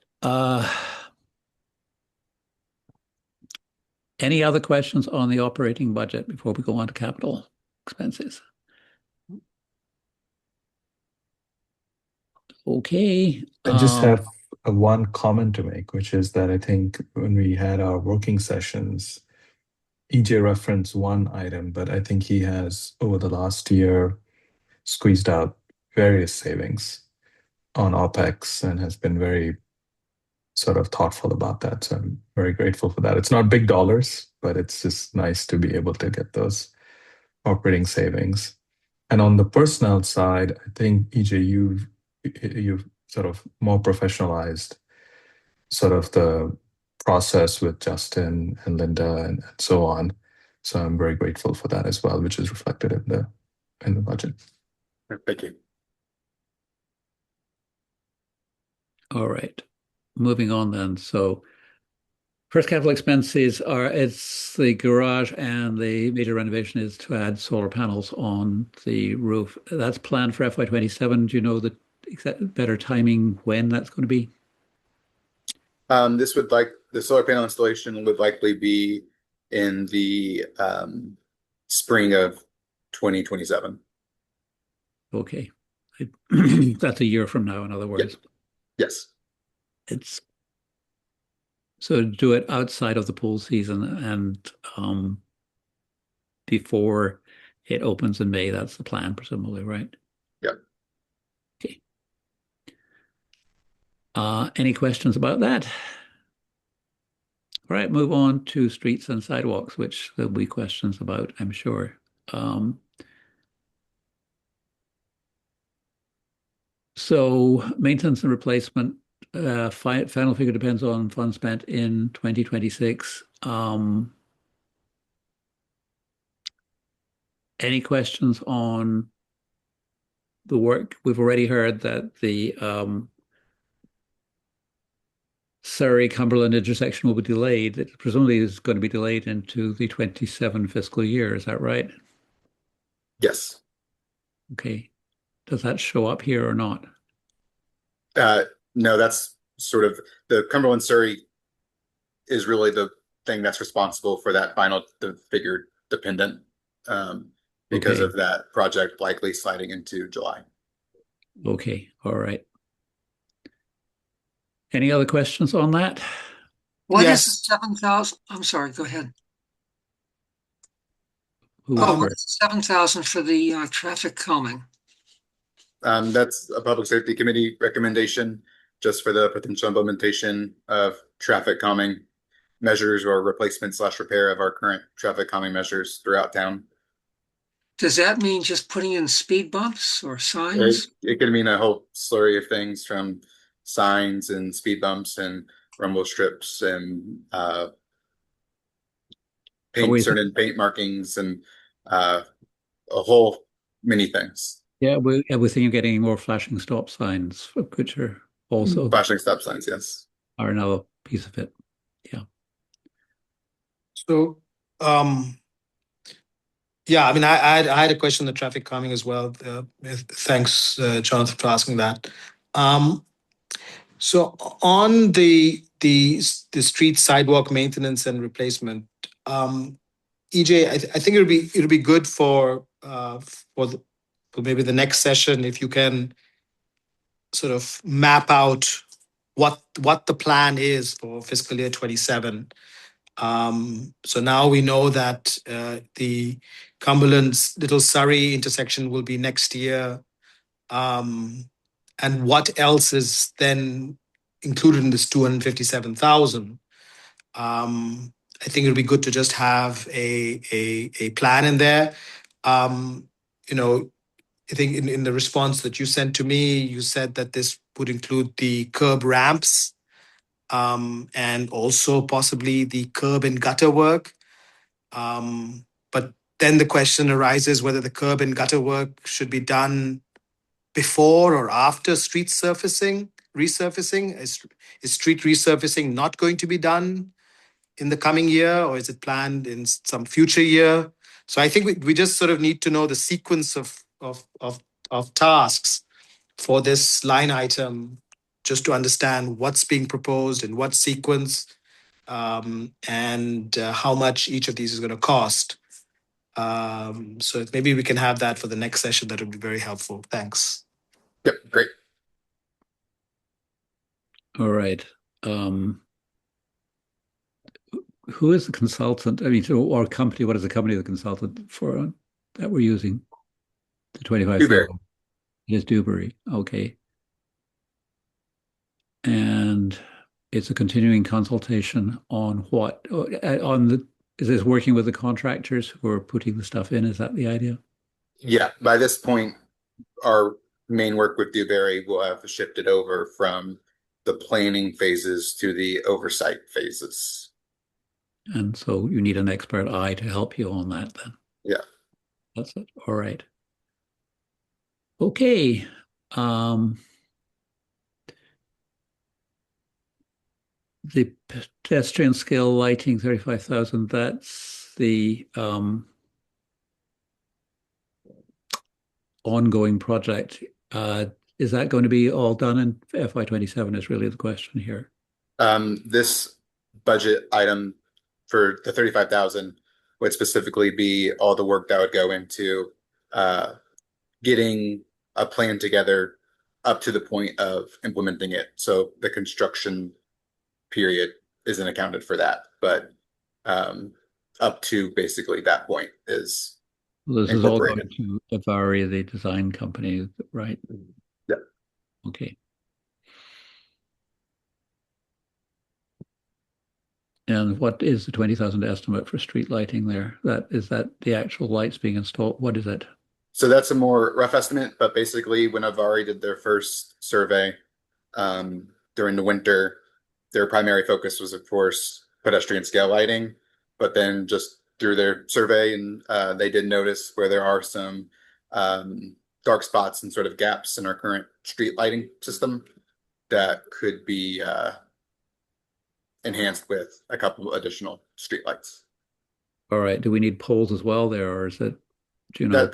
Any other questions on the operating budget before we go on to capital expenses? Okay. I just have one comment to make, which is that I think when we had our working sessions, EJ referenced one item, but I think he has, over the last year, squeezed out various savings on OPEX and has been very sort of thoughtful about that. So I'm very grateful for that. It's not big dollars, but it's just nice to be able to get those operating savings. And on the personnel side, I think, EJ, you've sort of more professionalized sort of the process with Justin and Linda and so on. So I'm very grateful for that as well, which is reflected in the budget. Thank you. All right. Moving on then. So first capital expenses it's the garage, and the major renovation is to add solar panels on the roof. That's planned for FY27. Do you know the exact better timing when that's going to be? The solar panel installation would likely be in the spring of 2027. Okay. That's a year from now, in other words. Yes. It's so do it outside of the pool season and before it opens in May. That's the plan, presumably, right? Yep. Okay. Any questions about that? All right, move on to streets and sidewalks, which there'll be questions about, I'm sure. So maintenance and replacement, final figure depends on funds spent in 2026. Any questions on the work? We've already heard that the Surrey Cumberland intersection will be delayed. It presumably is going to be delayed into the 27 fiscal year. Is that right? Yes. Okay. Does that show up here or not? No, that's sort of the Cumberland Surrey is really the thing that's responsible for that final figure dependent because Okay. of that project likely sliding into July. Okay. All right. Any other questions on that? What is Yes. the 7,000? I'm sorry, go ahead. Who was Oh, first? 7,000 for the traffic calming. That's a public safety committee recommendation just for the potential implementation of traffic calming measures or replacement / repair of our current traffic calming measures throughout town. Does that mean just putting in speed bumps or signs? It could mean a whole slurry of things from signs and speed bumps and rumble strips and we- certain paint markings and a whole many things. Yeah, we're thinking of getting more flashing stop signs, which are also Flashing stop signs, yes. are another piece of it. So, yeah, I mean, I had a question on the traffic calming as well. Thanks, Jonathan, for asking that. So on the street sidewalk maintenance and replacement, EJ, I think it'll be good for maybe the next session if you can sort of map out what the plan is for fiscal year 27. So now we know that the Cumberland's Little Surrey intersection will be next year. And what else is then included in this 257,000? I think it would be good to just have a plan in there. You know, I think in the response that you sent to me, you said that this would include the curb ramps and also possibly the curb and gutter work. But then the question arises whether the curb and gutter work should be done before or after street resurfacing. Is street resurfacing not going to be done in the coming year, or is it planned in some future year? So I think we just sort of need to know the sequence of tasks for this line item, just to understand what's being proposed in what sequence, and how much each of these is going to cost. So maybe we can have that for the next session. That would be very helpful. Thanks. Yep, great. All right. Who is the consultant? I mean, or company, what is the company the consultant for that we're using? The 25,000. Dewberry. It is Dewberry. Okay. And it's a continuing consultation on what? Is this working with the contractors who are putting the stuff in? Is that the idea? Yeah, by this point, our main work with Dewberry will have shifted over from the planning phases to the oversight phases. And so you need an expert eye to help you on that then. Yeah. That's it. All right. Okay. The pedestrian scale lighting, 35,000, that's the ongoing project. Is that going to be all done in FY27 is really the question here. This budget item for the 35,000 would specifically be all the work that would go into getting a plan together up to the point of implementing it. So the construction period isn't accounted for that, but up to basically that point is this is all going to Avari, the design company, right? Yeah. Okay. And what is the 20,000 estimate for street lighting there? Is that the actual lights being installed? What is it? So that's a more rough estimate, but basically when Avari did their first survey during the winter, their primary focus was, of course, pedestrian scale lighting, but then just through their survey, and they did notice where there are some dark spots and sort of gaps in our current street lighting system that could be enhanced with a couple additional streetlights. All right. Do we need poles as well there, or is it, do you know? That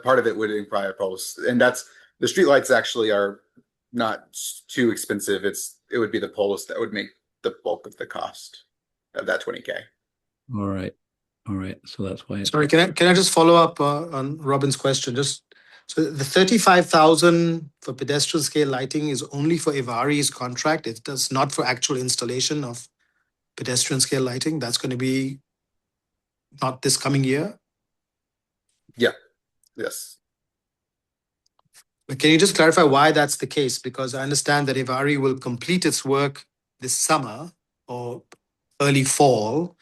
part of it would require poles, and that's the streetlights actually are not too expensive. It would be the poles that would make the bulk of the cost of that 20K. All right. All right. So that's why it's Sorry, can I just follow up on Robin's question? Just so the 35,000 for pedestrian scale lighting is only for Ivari's contract. It does not for actual installation of pedestrian scale lighting. That's going to be not this coming year. Yes. But can you just clarify why that's the case? Because I understand that Ivari will complete its work this summer or early fall.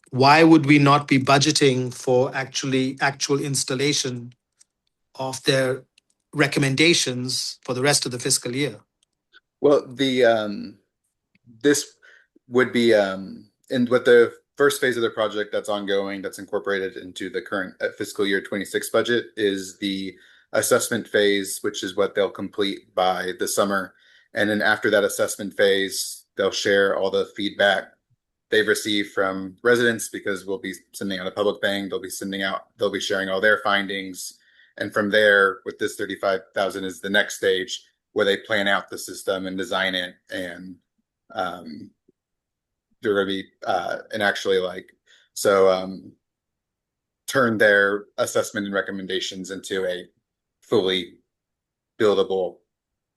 Why would we not be budgeting for actual installation of their recommendations for the rest of the fiscal year? Well, this would be in what the first phase of the project that's ongoing, that's incorporated into the current fiscal year 26 budget, is the assessment phase, which is what they'll complete by the summer. And then after that assessment phase, they'll share all the feedback they've received from residents, because we'll be sending out a public thing. They'll be sharing all their findings. And from there, with this 35,000 is the next stage where they plan out the system and design it. And they're going to be and actually turn their assessment and recommendations into a fully buildable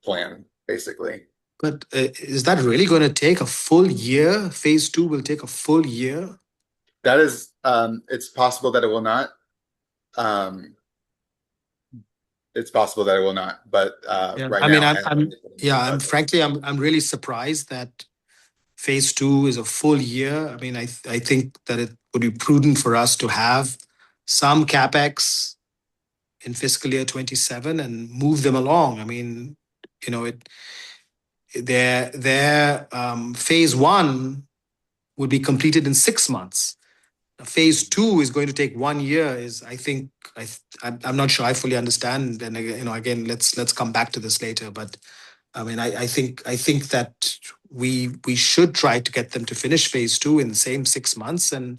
plan, basically. But is that really going to take a full year? Phase 2 will take a full year? That is, it's possible that it will not. It's possible that it will not, but right now, I'm really surprised that phase 2 is a full year. I mean, I think that it would be prudent for us to have some CapEx in fiscal year 27 and move them along. I mean, their phase 1 would be completed in 6 months. Phase 2 is going to take 1 year. I'm not sure I fully understand. And again, let's come back to this later. But I mean, I think that we should try to get them to finish phase 2 in the same 6 months and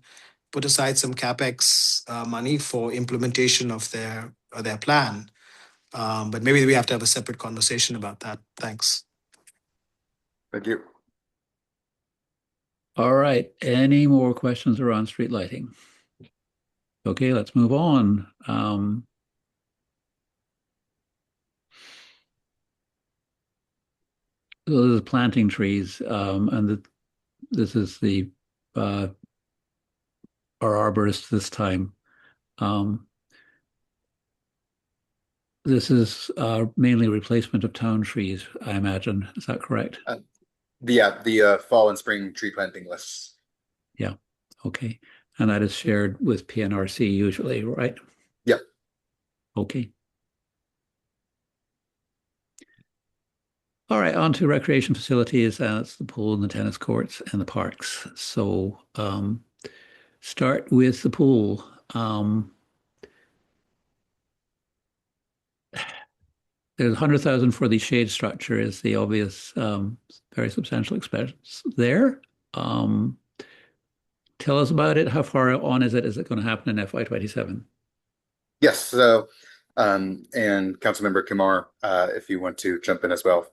put aside some CapEx money for implementation of their plan. But maybe we have to have a separate conversation about that. Thanks. Thank you. All right. Any more questions around street lighting? Okay, let's move on. So this is planting trees, and this is our arborist this time. This is mainly replacement of town trees, I imagine. Is that correct? The fall and spring tree planting lists. Yeah. Okay. And that is shared with PNRC usually, right? Yep. Okay. All right, on to recreation facilities. That's the pool and the tennis courts and the parks. So start with the pool. There's 100,000 for the shade structure is the obvious, very substantial expense there. Tell us about it. How far on is it? Is it going to happen in FY27? Yes. So, and Councilmember Kumar, if you want to jump in as well,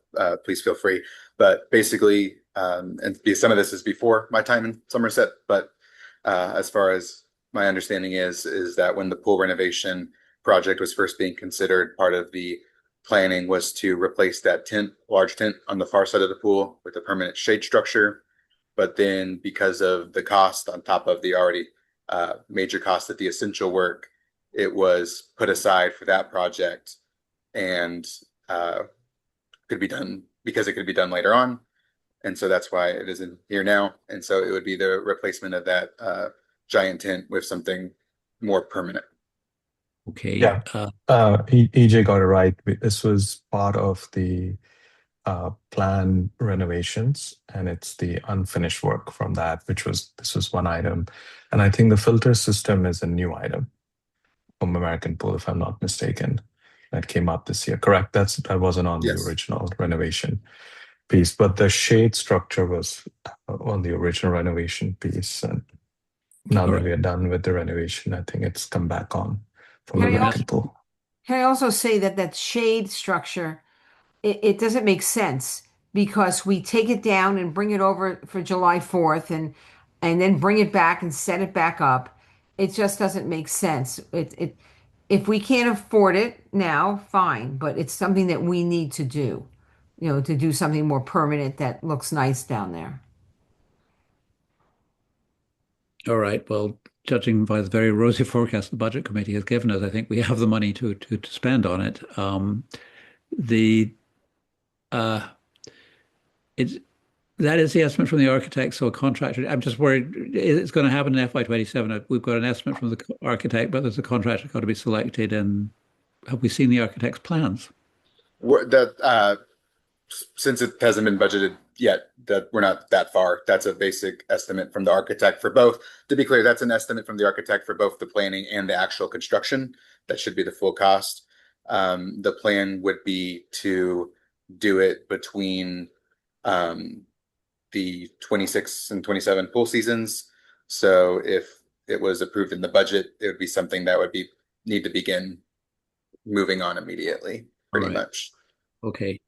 please feel free. But basically, and some of this is before my time in Somerset, but as far as my understanding is that when the pool renovation project was first being considered, part of the planning was to replace that large tent on the far side of the pool with a permanent shade structure. But then because of the cost on top of the already major cost of the essential work, it was put aside for that project and could be done because it could be done later on. And so that's why it is in here now. And so it would be the replacement of that giant tent with something more permanent. Okay. Yeah. EJ got it right. This was part of the plan renovations, and it's the unfinished work from that, this was one item. And I think the filter system is a new item from American Pool, if I'm not mistaken, that came up this year. Correct. That wasn't on Yes. the original renovation. piece, but the shade structure was on the original renovation piece. And now that we are done with the renovation, I think it's come back on from the Can I American also, pool. can I also say that that shade structure, it doesn't make sense because we take it down and bring it over for July 4th and then bring it back and set it back up. It just doesn't make sense. If we can't afford it now, fine, but it's something that we need to do, to do something more permanent that looks nice down there. All right. Well, judging by the very rosy forecast the budget committee has given us, I think we have the money to spend on it. The it's that is the estimate from the architect. So a contractor, I'm just worried it's going to happen in FY27. We've got an estimate from the architect, but there's a contractor got to be selected. And have we seen the architect's plans? Since it hasn't been budgeted yet, that we're not that far. That's a basic estimate from the architect for both. To be clear, that's an estimate from the architect for both the planning and the actual construction. That should be the full cost. The plan would be to do it between the 26 and 27 pool seasons. So if it was approved in the budget, it would be something that would need to begin moving on immediately, pretty much. Okay.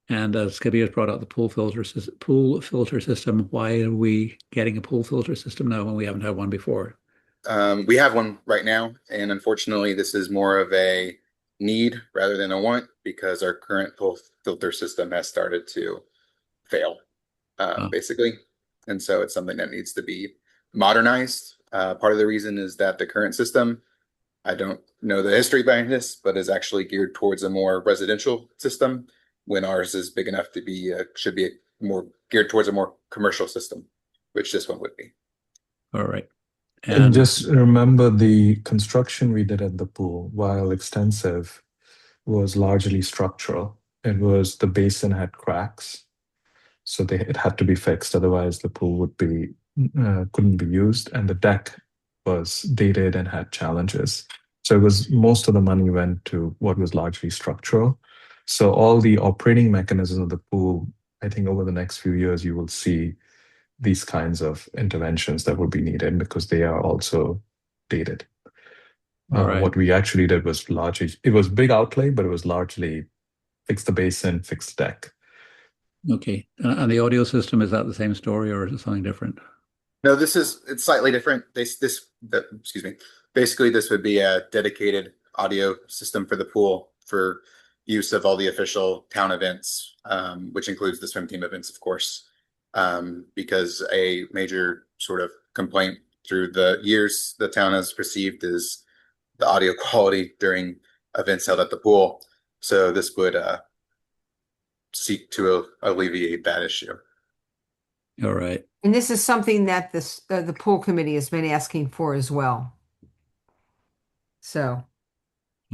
And as Kabir has brought up the pool filter system, why are we getting a pool filter system now when we haven't had one before? We have one right now, and unfortunately, this is more of a need rather than a want because our current pool filter system has started to fail, basically. And so it's something that needs to be modernized. Part of the reason is that the current system, I don't know the history behind this, but is actually geared towards a more residential system when ours is big enough to be, should be more geared towards a more commercial system, which this one would be. All right. And just remember the construction we did at the pool, while extensive, was largely structural. It was the basin had cracks, so it had to be fixed. Otherwise, the pool would be couldn't be used, and the deck was dated and had challenges. So it was most of the money went to what was largely structural. So all the operating mechanisms of the pool, I think over the next few years, you will see these kinds of interventions that will be needed because they are also dated. What we actually did was it was big outlay, but it was largely fix the basin, fix the deck. Okay. And the audio system, is that the same story or is it something different? No, it's slightly different. Excuse me. Basically, this would be a dedicated audio system for the pool for use of all the official town events, which includes the swim team events, of course. Because a major sort of complaint through the years the town has perceived is the audio quality during events held at the pool. So this would seek to alleviate that issue. All right. And this is something that the pool committee has been asking for as well. So.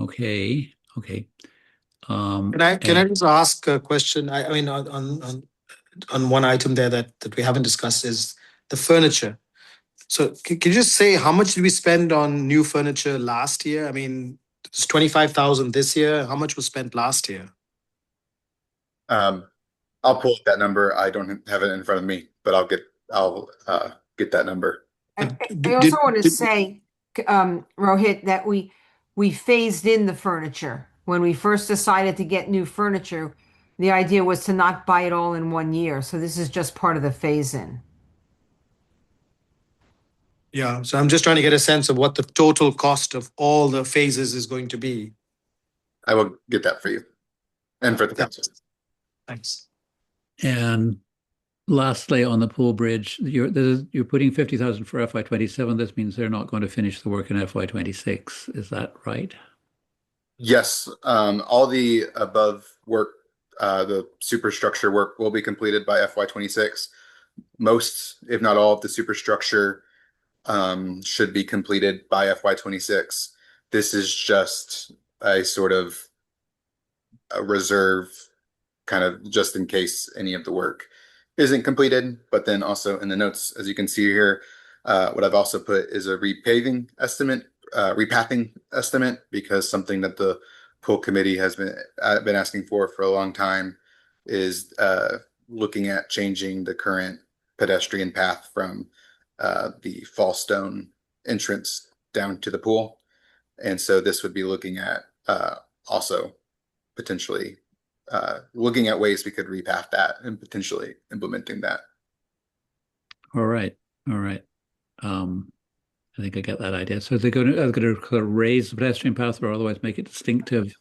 Okay. Can I just ask a question? I mean, on one item there that we haven't discussed is the furniture. So can you just say how much did we spend on new furniture last year? I mean, it's 25,000 this year. How much was spent last year? I'll pull up that number. I don't have it in front of me, but I'll get that number. I also want to say, Rohit, that we phased in the furniture. When we first decided to get new furniture, the idea was to not buy it all in 1 year. So this is just part of the phase in. Yeah, so I'm just trying to get a sense of what the total cost of all the phases is going to be. I will get that for you and for the council. Thanks. And lastly, on the pool bridge, you're putting 50,000 for FY27. This means they're not going to finish the work in FY26. Is that right? Yes, all the above work, the superstructure work will be completed by FY26. Most, if not all, of the superstructure should be completed by FY26. This is just a sort of a reserve, kind of just in case any of the work isn't completed. But then also in the notes, as you can see here, what I've also put is a repaving estimate, repathing estimate, because something that the pool committee has been asking for a long time is looking at changing the current pedestrian path from the Fallstone entrance down to the pool. And so this would be looking at also potentially looking at ways we could repath that and potentially implementing that. All right. All right. I think I get that idea. So they're going to raise the pedestrian path or otherwise make it distinctive.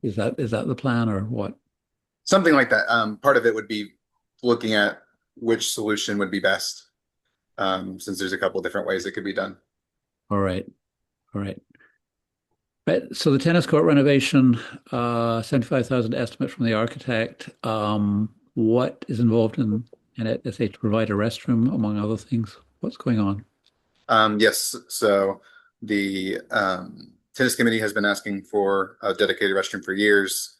Is that the plan or what? Something like that. Part of it would be looking at which solution would be best, since there's a couple different ways it could be done. All right. All right. Right. So the tennis court renovation, 75,000 estimate from the architect. What is involved in it? They say to provide a restroom, among other things. What's going on? Yes. So the tennis committee has been asking for a dedicated restroom for years.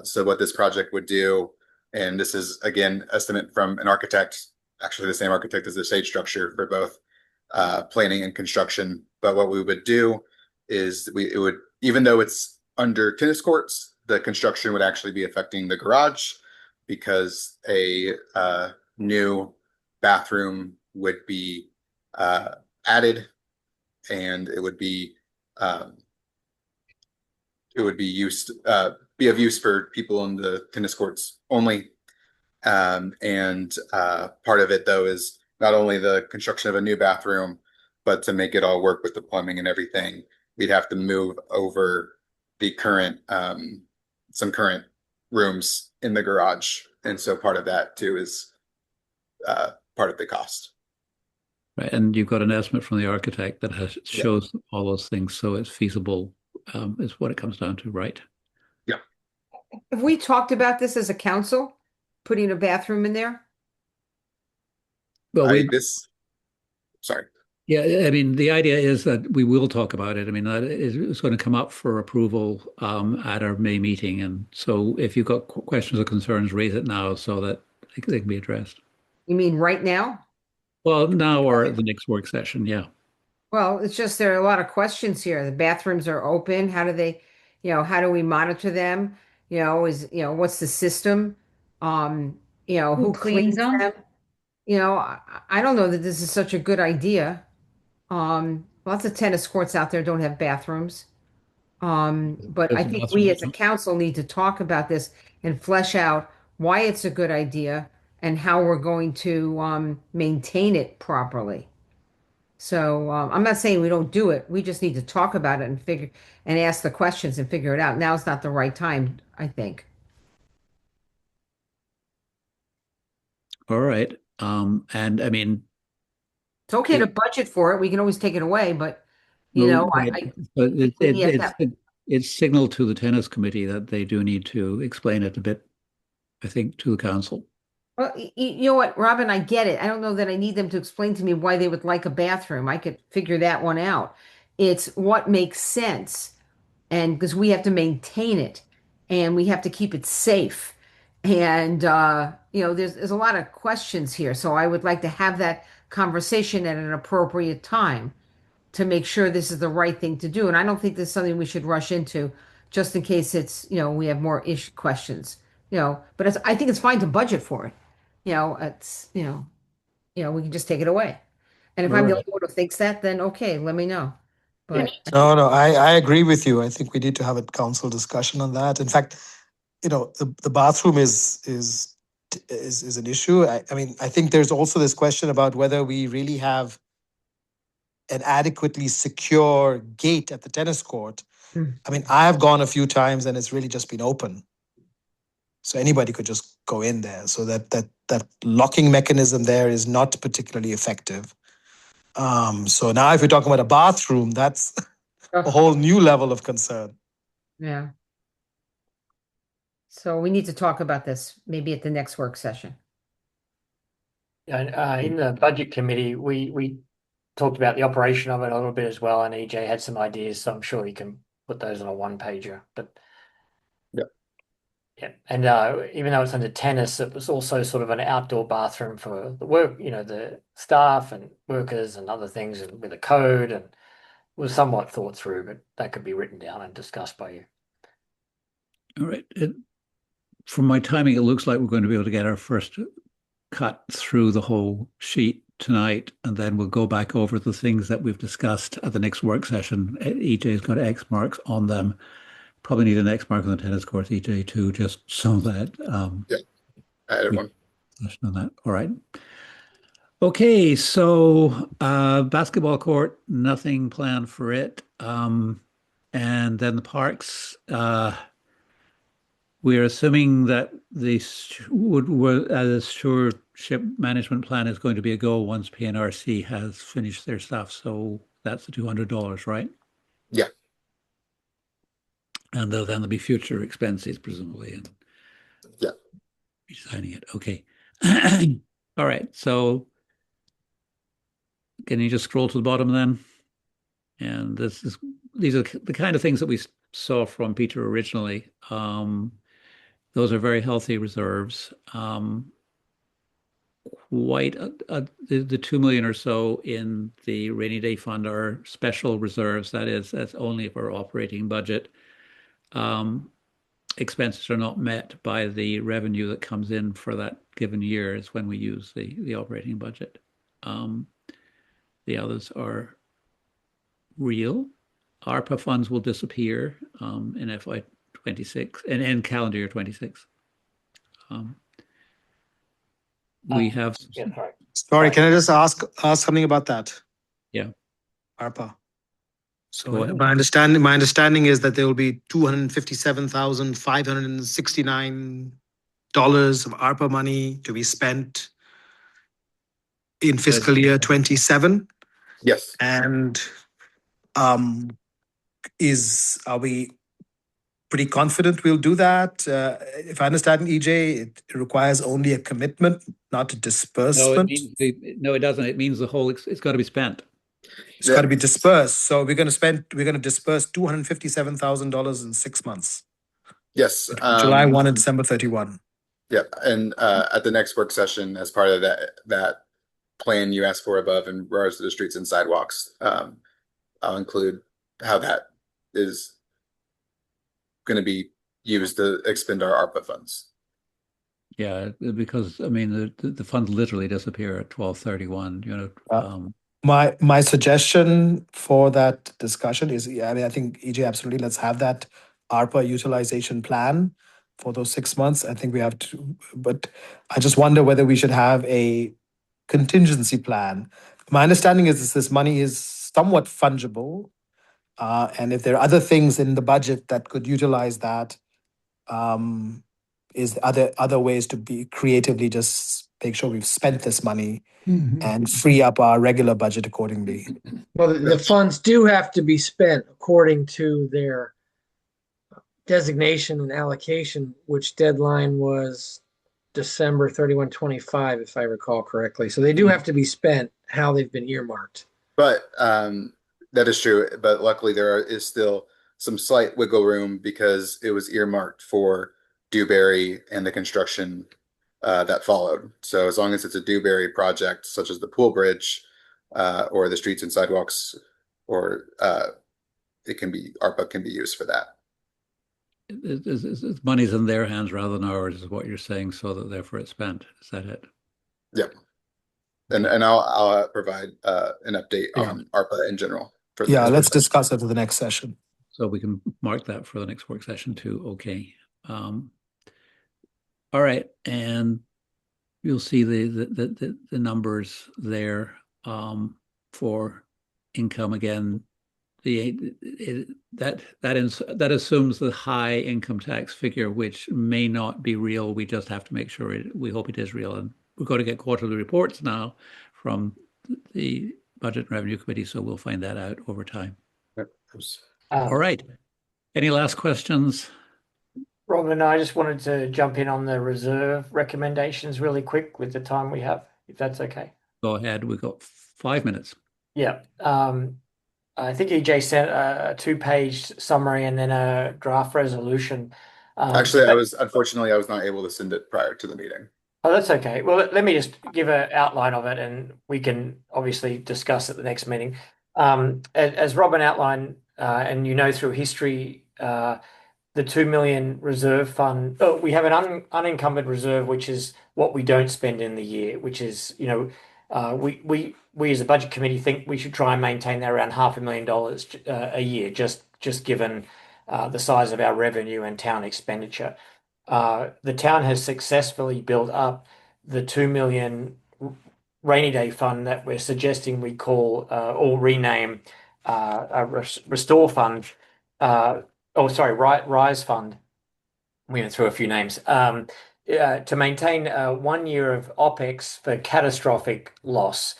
So what this project would do, and this is again estimate from an architect, actually the same architect as the stage structure for both planning and construction. But what we would do is it would, even though it's under tennis courts, the construction would actually be affecting the garage because a new bathroom would be added, and it would be used be of use for people in the tennis courts only. And part of it though is not only the construction of a new bathroom, but to make it all work with the plumbing and everything, we'd have to move over the current some current rooms in the garage. And so part of that too is part of the cost. Right. And you've got an estimate from the architect that shows all those things, so it's feasible, is what it comes down to, right? Yeah. Have we talked about this as a council, putting a bathroom in there? Well, sorry. Yeah, I mean, the idea is that we will talk about it. I mean, that it's going to come up for approval at our May meeting. And so if you've got questions or concerns, raise it now so that they can be addressed. You mean right now? Well, now or at the next work session, yeah. Well, it's just there are a lot of questions here. The bathrooms are open. How do they, how do we monitor them? What's the system? Who cleans them? I don't know that this is such a good idea. Lots of tennis courts out there don't have bathrooms. But I think we as a council need to talk about this and flesh out why it's a good idea and how we're going to maintain it properly. So I'm not saying we don't do it. We just need to talk about it and ask the questions and figure it out. Now's not the right time, I think. All right. And I mean, it's okay to budget for it. We can always take it away, but it's signaled to the tennis committee that they do need to explain it a bit, I think, to the council. Well, you know what, Robin, I get it. I don't know that I need them to explain to me why they would like a bathroom. I could figure that one out. It's what makes sense. And because we have to maintain it and we have to keep it safe. And, there's a lot of questions here. So I would like to have that conversation at an appropriate time to make sure this is the right thing to do. And I don't think this is something we should rush into just in case it's, we have more questions, but I think it's fine to budget for it. We can just take it away. And if I'm the only one who thinks that, then okay, let me know. But No, I agree with you. I think we need to have a council discussion on that. In fact, the bathroom is an issue. I mean, I think there's also this question about whether we really have an adequately secure gate at the tennis court. I mean, I have gone a few times and it's really just been open. So anybody could just go in there. So that locking mechanism there is not particularly effective. So now if you're talking about a bathroom, that's a whole new level of concern. Yeah. So we need to talk about this maybe at the next work session. In the budget committee, we talked about the operation of it a little bit as well, and EJ had some ideas, so I'm sure he can put those on a one-pager. But yeah, and even though it's under tennis, it was also sort of an outdoor bathroom for the work, the staff and workers and other things, and with a code, and was somewhat thought through, but that could be written down and discussed by you. All right. from my timing, it looks like we're going to be able to get our first cut through the whole sheet tonight, and then we'll go back over the things that we've discussed at the next work session. EJ's got X marks on them. Probably need an X mark on the tennis court, EJ, too, just so that Yeah, I added we one. discussion on that. All right. Okay, so basketball court, nothing planned for it. And then the parks, we're assuming that the stewardship management plan is going to be a go once PNRC has finished their stuff. So that's the $200, right? Yeah. And then there'll be future expenses, presumably. And Yeah. Resigning it. Okay. All right. So can you just scroll to the bottom then? And these are the kind of things that we saw from Peter originally. Those are very healthy reserves. Quite the 2 million or so in the rainy day fund are special reserves. That's only for operating budget. Expenses are not met by the revenue that comes in for that given year is when we use the operating budget. The others are real. ARPA funds will disappear in FY26 and in calendar year 26. We have. Yeah, sorry. Sorry, can I just ask something about that? Yeah. ARPA. Go So ahead. my understanding is that there will be $257,569 of ARPA money to be spent in fiscal year 27. Yes. And are we pretty confident we'll do that? If I understand, EJ, it requires only a commitment, not a disbursement. No, it doesn't. It means it's got to be spent. It's got to be dispersed. So we're going to disperse $257,000 in 6 months. Yes. July 1 and December 31. Yeah. And at the next work session, as part of that plan you asked for above in regards to the streets and sidewalks, I'll include how that is going to be used to expend our ARPA funds. Yeah, because I mean the funds literally disappear at 12/31. My suggestion for that discussion is, I think EJ, absolutely, let's have that ARPA utilization plan for those 6 months. I think we have to, but I just wonder whether we should have a contingency plan. My understanding is this money is somewhat fungible. And if there are other things in the budget that could utilize that, is other ways to be creatively just make sure we've spent this money and free up our regular budget accordingly. Well, the funds do have to be spent according to their designation and allocation, which deadline was December 31, 25, if I recall correctly. So they do have to be spent how they've been earmarked. But that is true. But luckily, there is still some slight wiggle room because it was earmarked for Dewberry and the construction that followed. So as long as it's a Dewberry project, such as the pool bridge or the streets and sidewalks, or ARPA can be used for that. Money's in their hands rather than ours, is what you're saying, so that therefore it's spent. Is that it? Yep. And I'll provide an update on ARPA in general. Let's discuss it at the next session. So we can mark that for the next work session too. Okay. All right, and you'll see the numbers there for income again. That assumes the high income tax figure, which may not be real. We just have to make sure we hope it is real. And we're going to get quarterly reports now from the Budget and Revenue Committee, so we'll find that out over time. All right. Any last questions? Robin, I just wanted to jump in on the reserve recommendations really quick with the time we have, if that's okay. Go ahead. We've got 5 minutes. Yeah. I think EJ sent a 2-page summary and then a draft resolution. Actually, unfortunately, I was not able to send it prior to the meeting. Oh, that's okay. Well, let me just give an outline of it and we can obviously discuss at the next meeting. As Robin outlined, and through history, the 2 million reserve fund. Oh, we have an unencumbered reserve, which is what we don't spend in the year, which is, we as a budget committee think we should try and maintain that around $500,000 a year, just given the size of our revenue and town expenditure. The town has successfully built up the 2 million rainy day fund that we're suggesting we call or rename a restore fund. Rise fund. We went through a few names. To maintain 1 year of OPEX for catastrophic loss,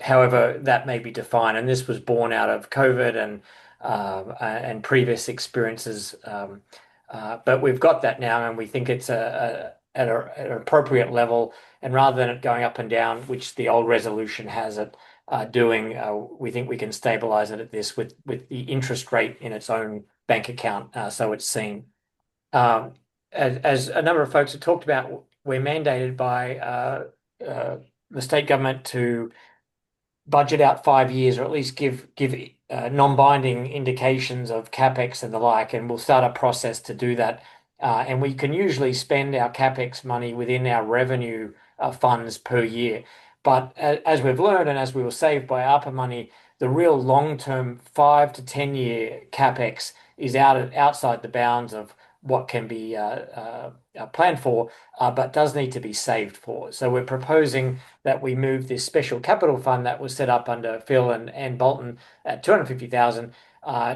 however that may be defined. And this was born out of COVID and previous experiences. But we've got that now, and we think it's at an appropriate level. And rather than it going up and down, which the old resolution has it doing, we think we can stabilize it at this with the interest rate in its own bank account, so it's seen. As a number of folks have talked about, we're mandated by the state government to budget out 5 years, or at least give non-binding indications of CapEx and the like, and we'll start a process to do that. And we can usually spend our CapEx money within our revenue funds per year. But as we've learned, and as we were saved by ARPA money, the real long-term 5 to 10 year CapEx is outside the bounds of what can be planned for, but does need to be saved for. So we're proposing that we move this special capital fund that was set up under Phil and Ann Bolton at $250,000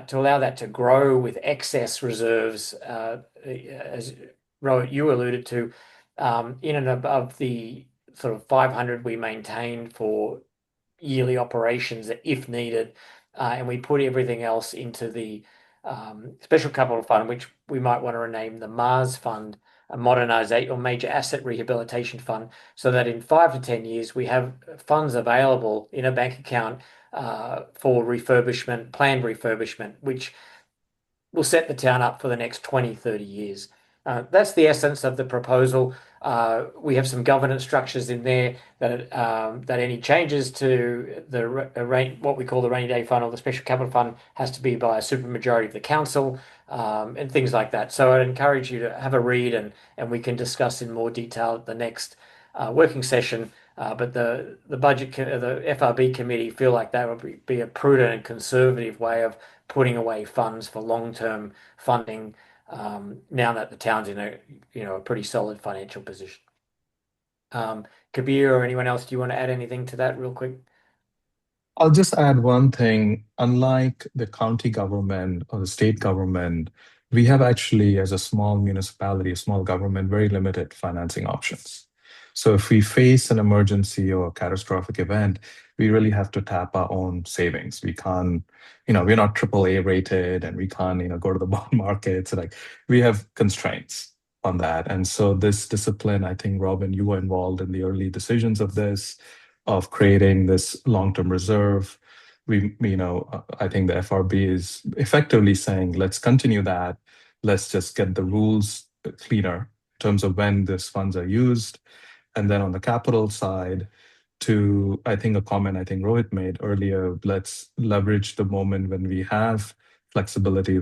to allow that to grow with excess reserves, as Rohit, you alluded to, in and above the sort of 500 we maintain for yearly operations if needed, and we put everything else into the special capital fund, which we might want to rename the Mars Fund, a modernization or major asset rehabilitation fund, so that in 5 to 10 years we have funds available in a bank account for refurbishment, planned refurbishment, which will set the town up for the next 20, 30 years. That's the essence of the proposal. We have some governance structures in there that any changes to what we call the rainy day fund or the special capital fund has to be by a supermajority of the council, and things like that. So I'd encourage you to have a read, and we can discuss in more detail at the next working session. But the FRB committee feel like that would be a prudent and conservative way of putting away funds for long-term funding, now that the town's in a pretty solid financial position. Kabir or anyone else, do you want to add anything to that real quick? I'll just add one thing. Unlike the county government or the state government, we have actually, as a small municipality, a small government, very limited financing options. So if we face an emergency or a catastrophic event, we really have to tap our own savings. We can't, we're not AAA rated, and we can't, go to the bond markets. We have constraints on that. And so this discipline, I think, Robin, you were involved in the early decisions of this, of creating this long-term reserve. I think the FRB is effectively saying, let's continue that. Let's just get the rules cleaner in terms of when these funds are used. And then on the capital side, I think a comment Rohit made earlier, let's leverage the moment when we have flexibility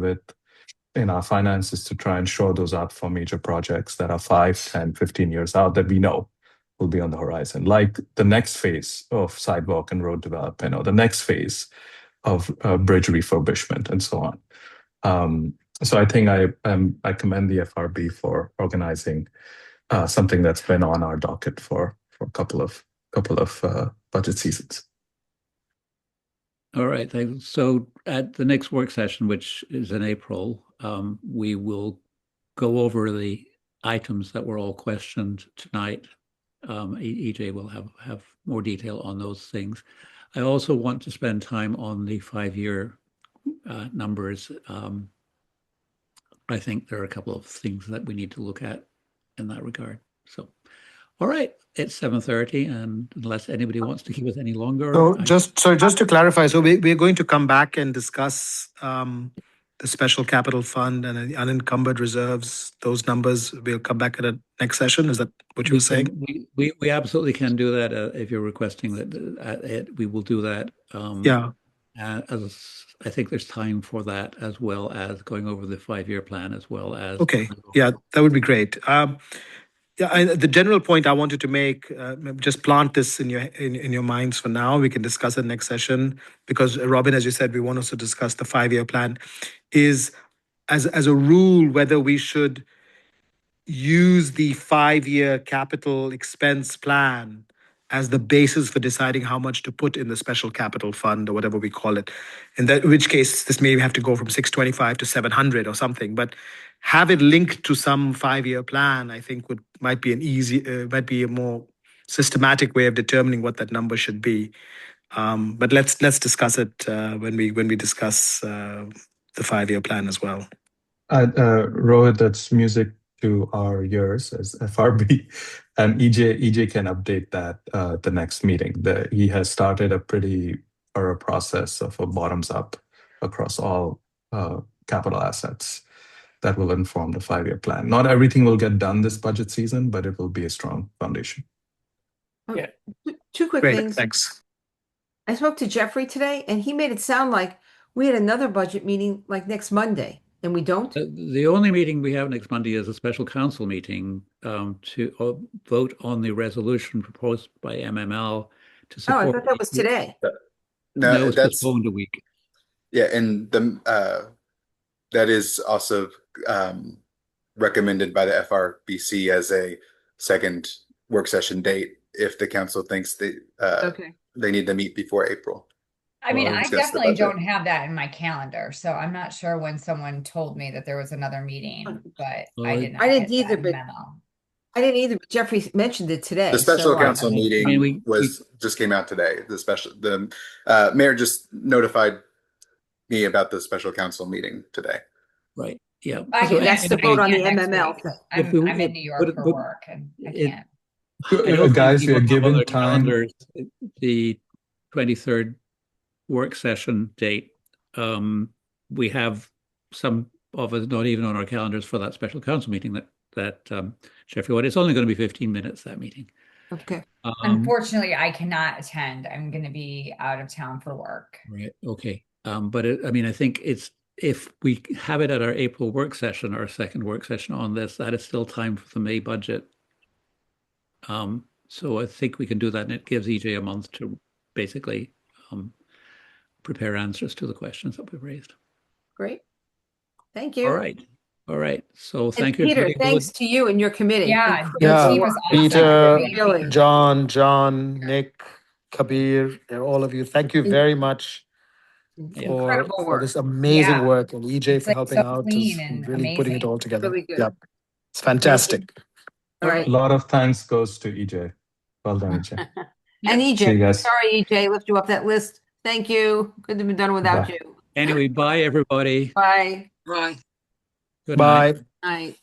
in our finances to try and shore those up for major projects that are 5, 10, 15 years out that we know will be on the horizon, like the next phase of sidewalk and road development, or the next phase of bridge refurbishment, and so on. So I think I commend the FRB for organizing something that's been on our docket for a couple of budget seasons. All right. So at the next work session, which is in April, we will go over the items that were all questioned tonight. EJ will have more detail on those things. I also want to spend time on the 5-year numbers. I think there are a couple of things that we need to look at in that regard. So, all right, it's 7:30, and unless anybody wants to keep us any longer. So just to clarify, so we're going to come back and discuss the special capital fund and the unencumbered reserves. Those numbers, we'll come back at a next session. Is that what you were saying? We absolutely can do that if you're requesting that. We will do that. Yeah. as I think there's time for that, as well as going over the 5-year plan, as well as. Okay, yeah, that would be great. The general point I wanted to make, just plant this in your minds for now. We can discuss it next session because Robin, as you said, we want us to discuss the 5-year plan. Is as a rule whether we should use the 5-year capital expense plan as the basis for deciding how much to put in the special capital fund or whatever we call it. In which case, this may have to go from 625 to 700 or something. But have it linked to some 5-year plan, I think might be a more systematic way of determining what that number should be. But let's discuss it when we discuss the 5-year plan as well. Rohit, that's music to our ears as FRB, and EJ can update that the next meeting. He has started a pretty thorough process of a bottoms up across all capital assets that will inform the 5-year plan. Not everything will get done this budget season, but it will be a strong foundation. Yeah. Two quick Great, things. thanks. I spoke to Jeffrey today, and he made it sound like we had another budget meeting like next Monday, and we don't. The only meeting we have next Monday is a special council meeting to vote on the resolution proposed by MML to Oh, support. I thought that was today. No, it's that's postponed a week. yeah, and that is also recommended by the FRBC as a second work session date if the council thinks Okay. they need to meet before April. I mean, Well, I discuss the definitely budget. don't have that in my calendar, so I'm not sure when someone told me that there was another meeting, but Well, I did not I didn't get that either, but memo. I didn't either, but Jeffrey mentioned it today. The special so council I mean, meeting we just came out today. The mayor just notified me about the special council meeting today. right, yeah. I So can, that's the vote on the next MML week. thing. If we- I'm in New York for but work and I it- can't. I don't Guys, think we are people have on given their time. calendars the 23rd work session date. We have some of us not even on our calendars for that special council meeting that Jeffrey wanted. It's only going to be 15 minutes, that meeting. Okay. Unfortunately, I cannot attend. I'm going to be out of town for work. Right. Okay. But I mean, I think if we have it at our April work session, our second work session on this, that is still time for the May budget. So I think we can do that, and it gives EJ a month to basically prepare answers to the questions that we've raised. Great. Thank you. All right. All right. So And thank you. Peter, everybody. thanks to you and your committee. Yeah, Incredible the team work. was awesome. Peter, Really. John, Nick, Kabir, all of you, thank you very much Incredible for work. this amazing Yeah. work, and EJ It's for like helping so out, clean just and really putting it amazing. all together. Really good. Yeah, it's fantastic. All right. A lot of thanks goes to EJ. Well done, EJ. And See you EJ, guys. sorry, EJ, lift you up that list. Thank you. Couldn't have been done without Bye. you. Anyway, bye everybody. Bye. Right. Good night. Bye. Night.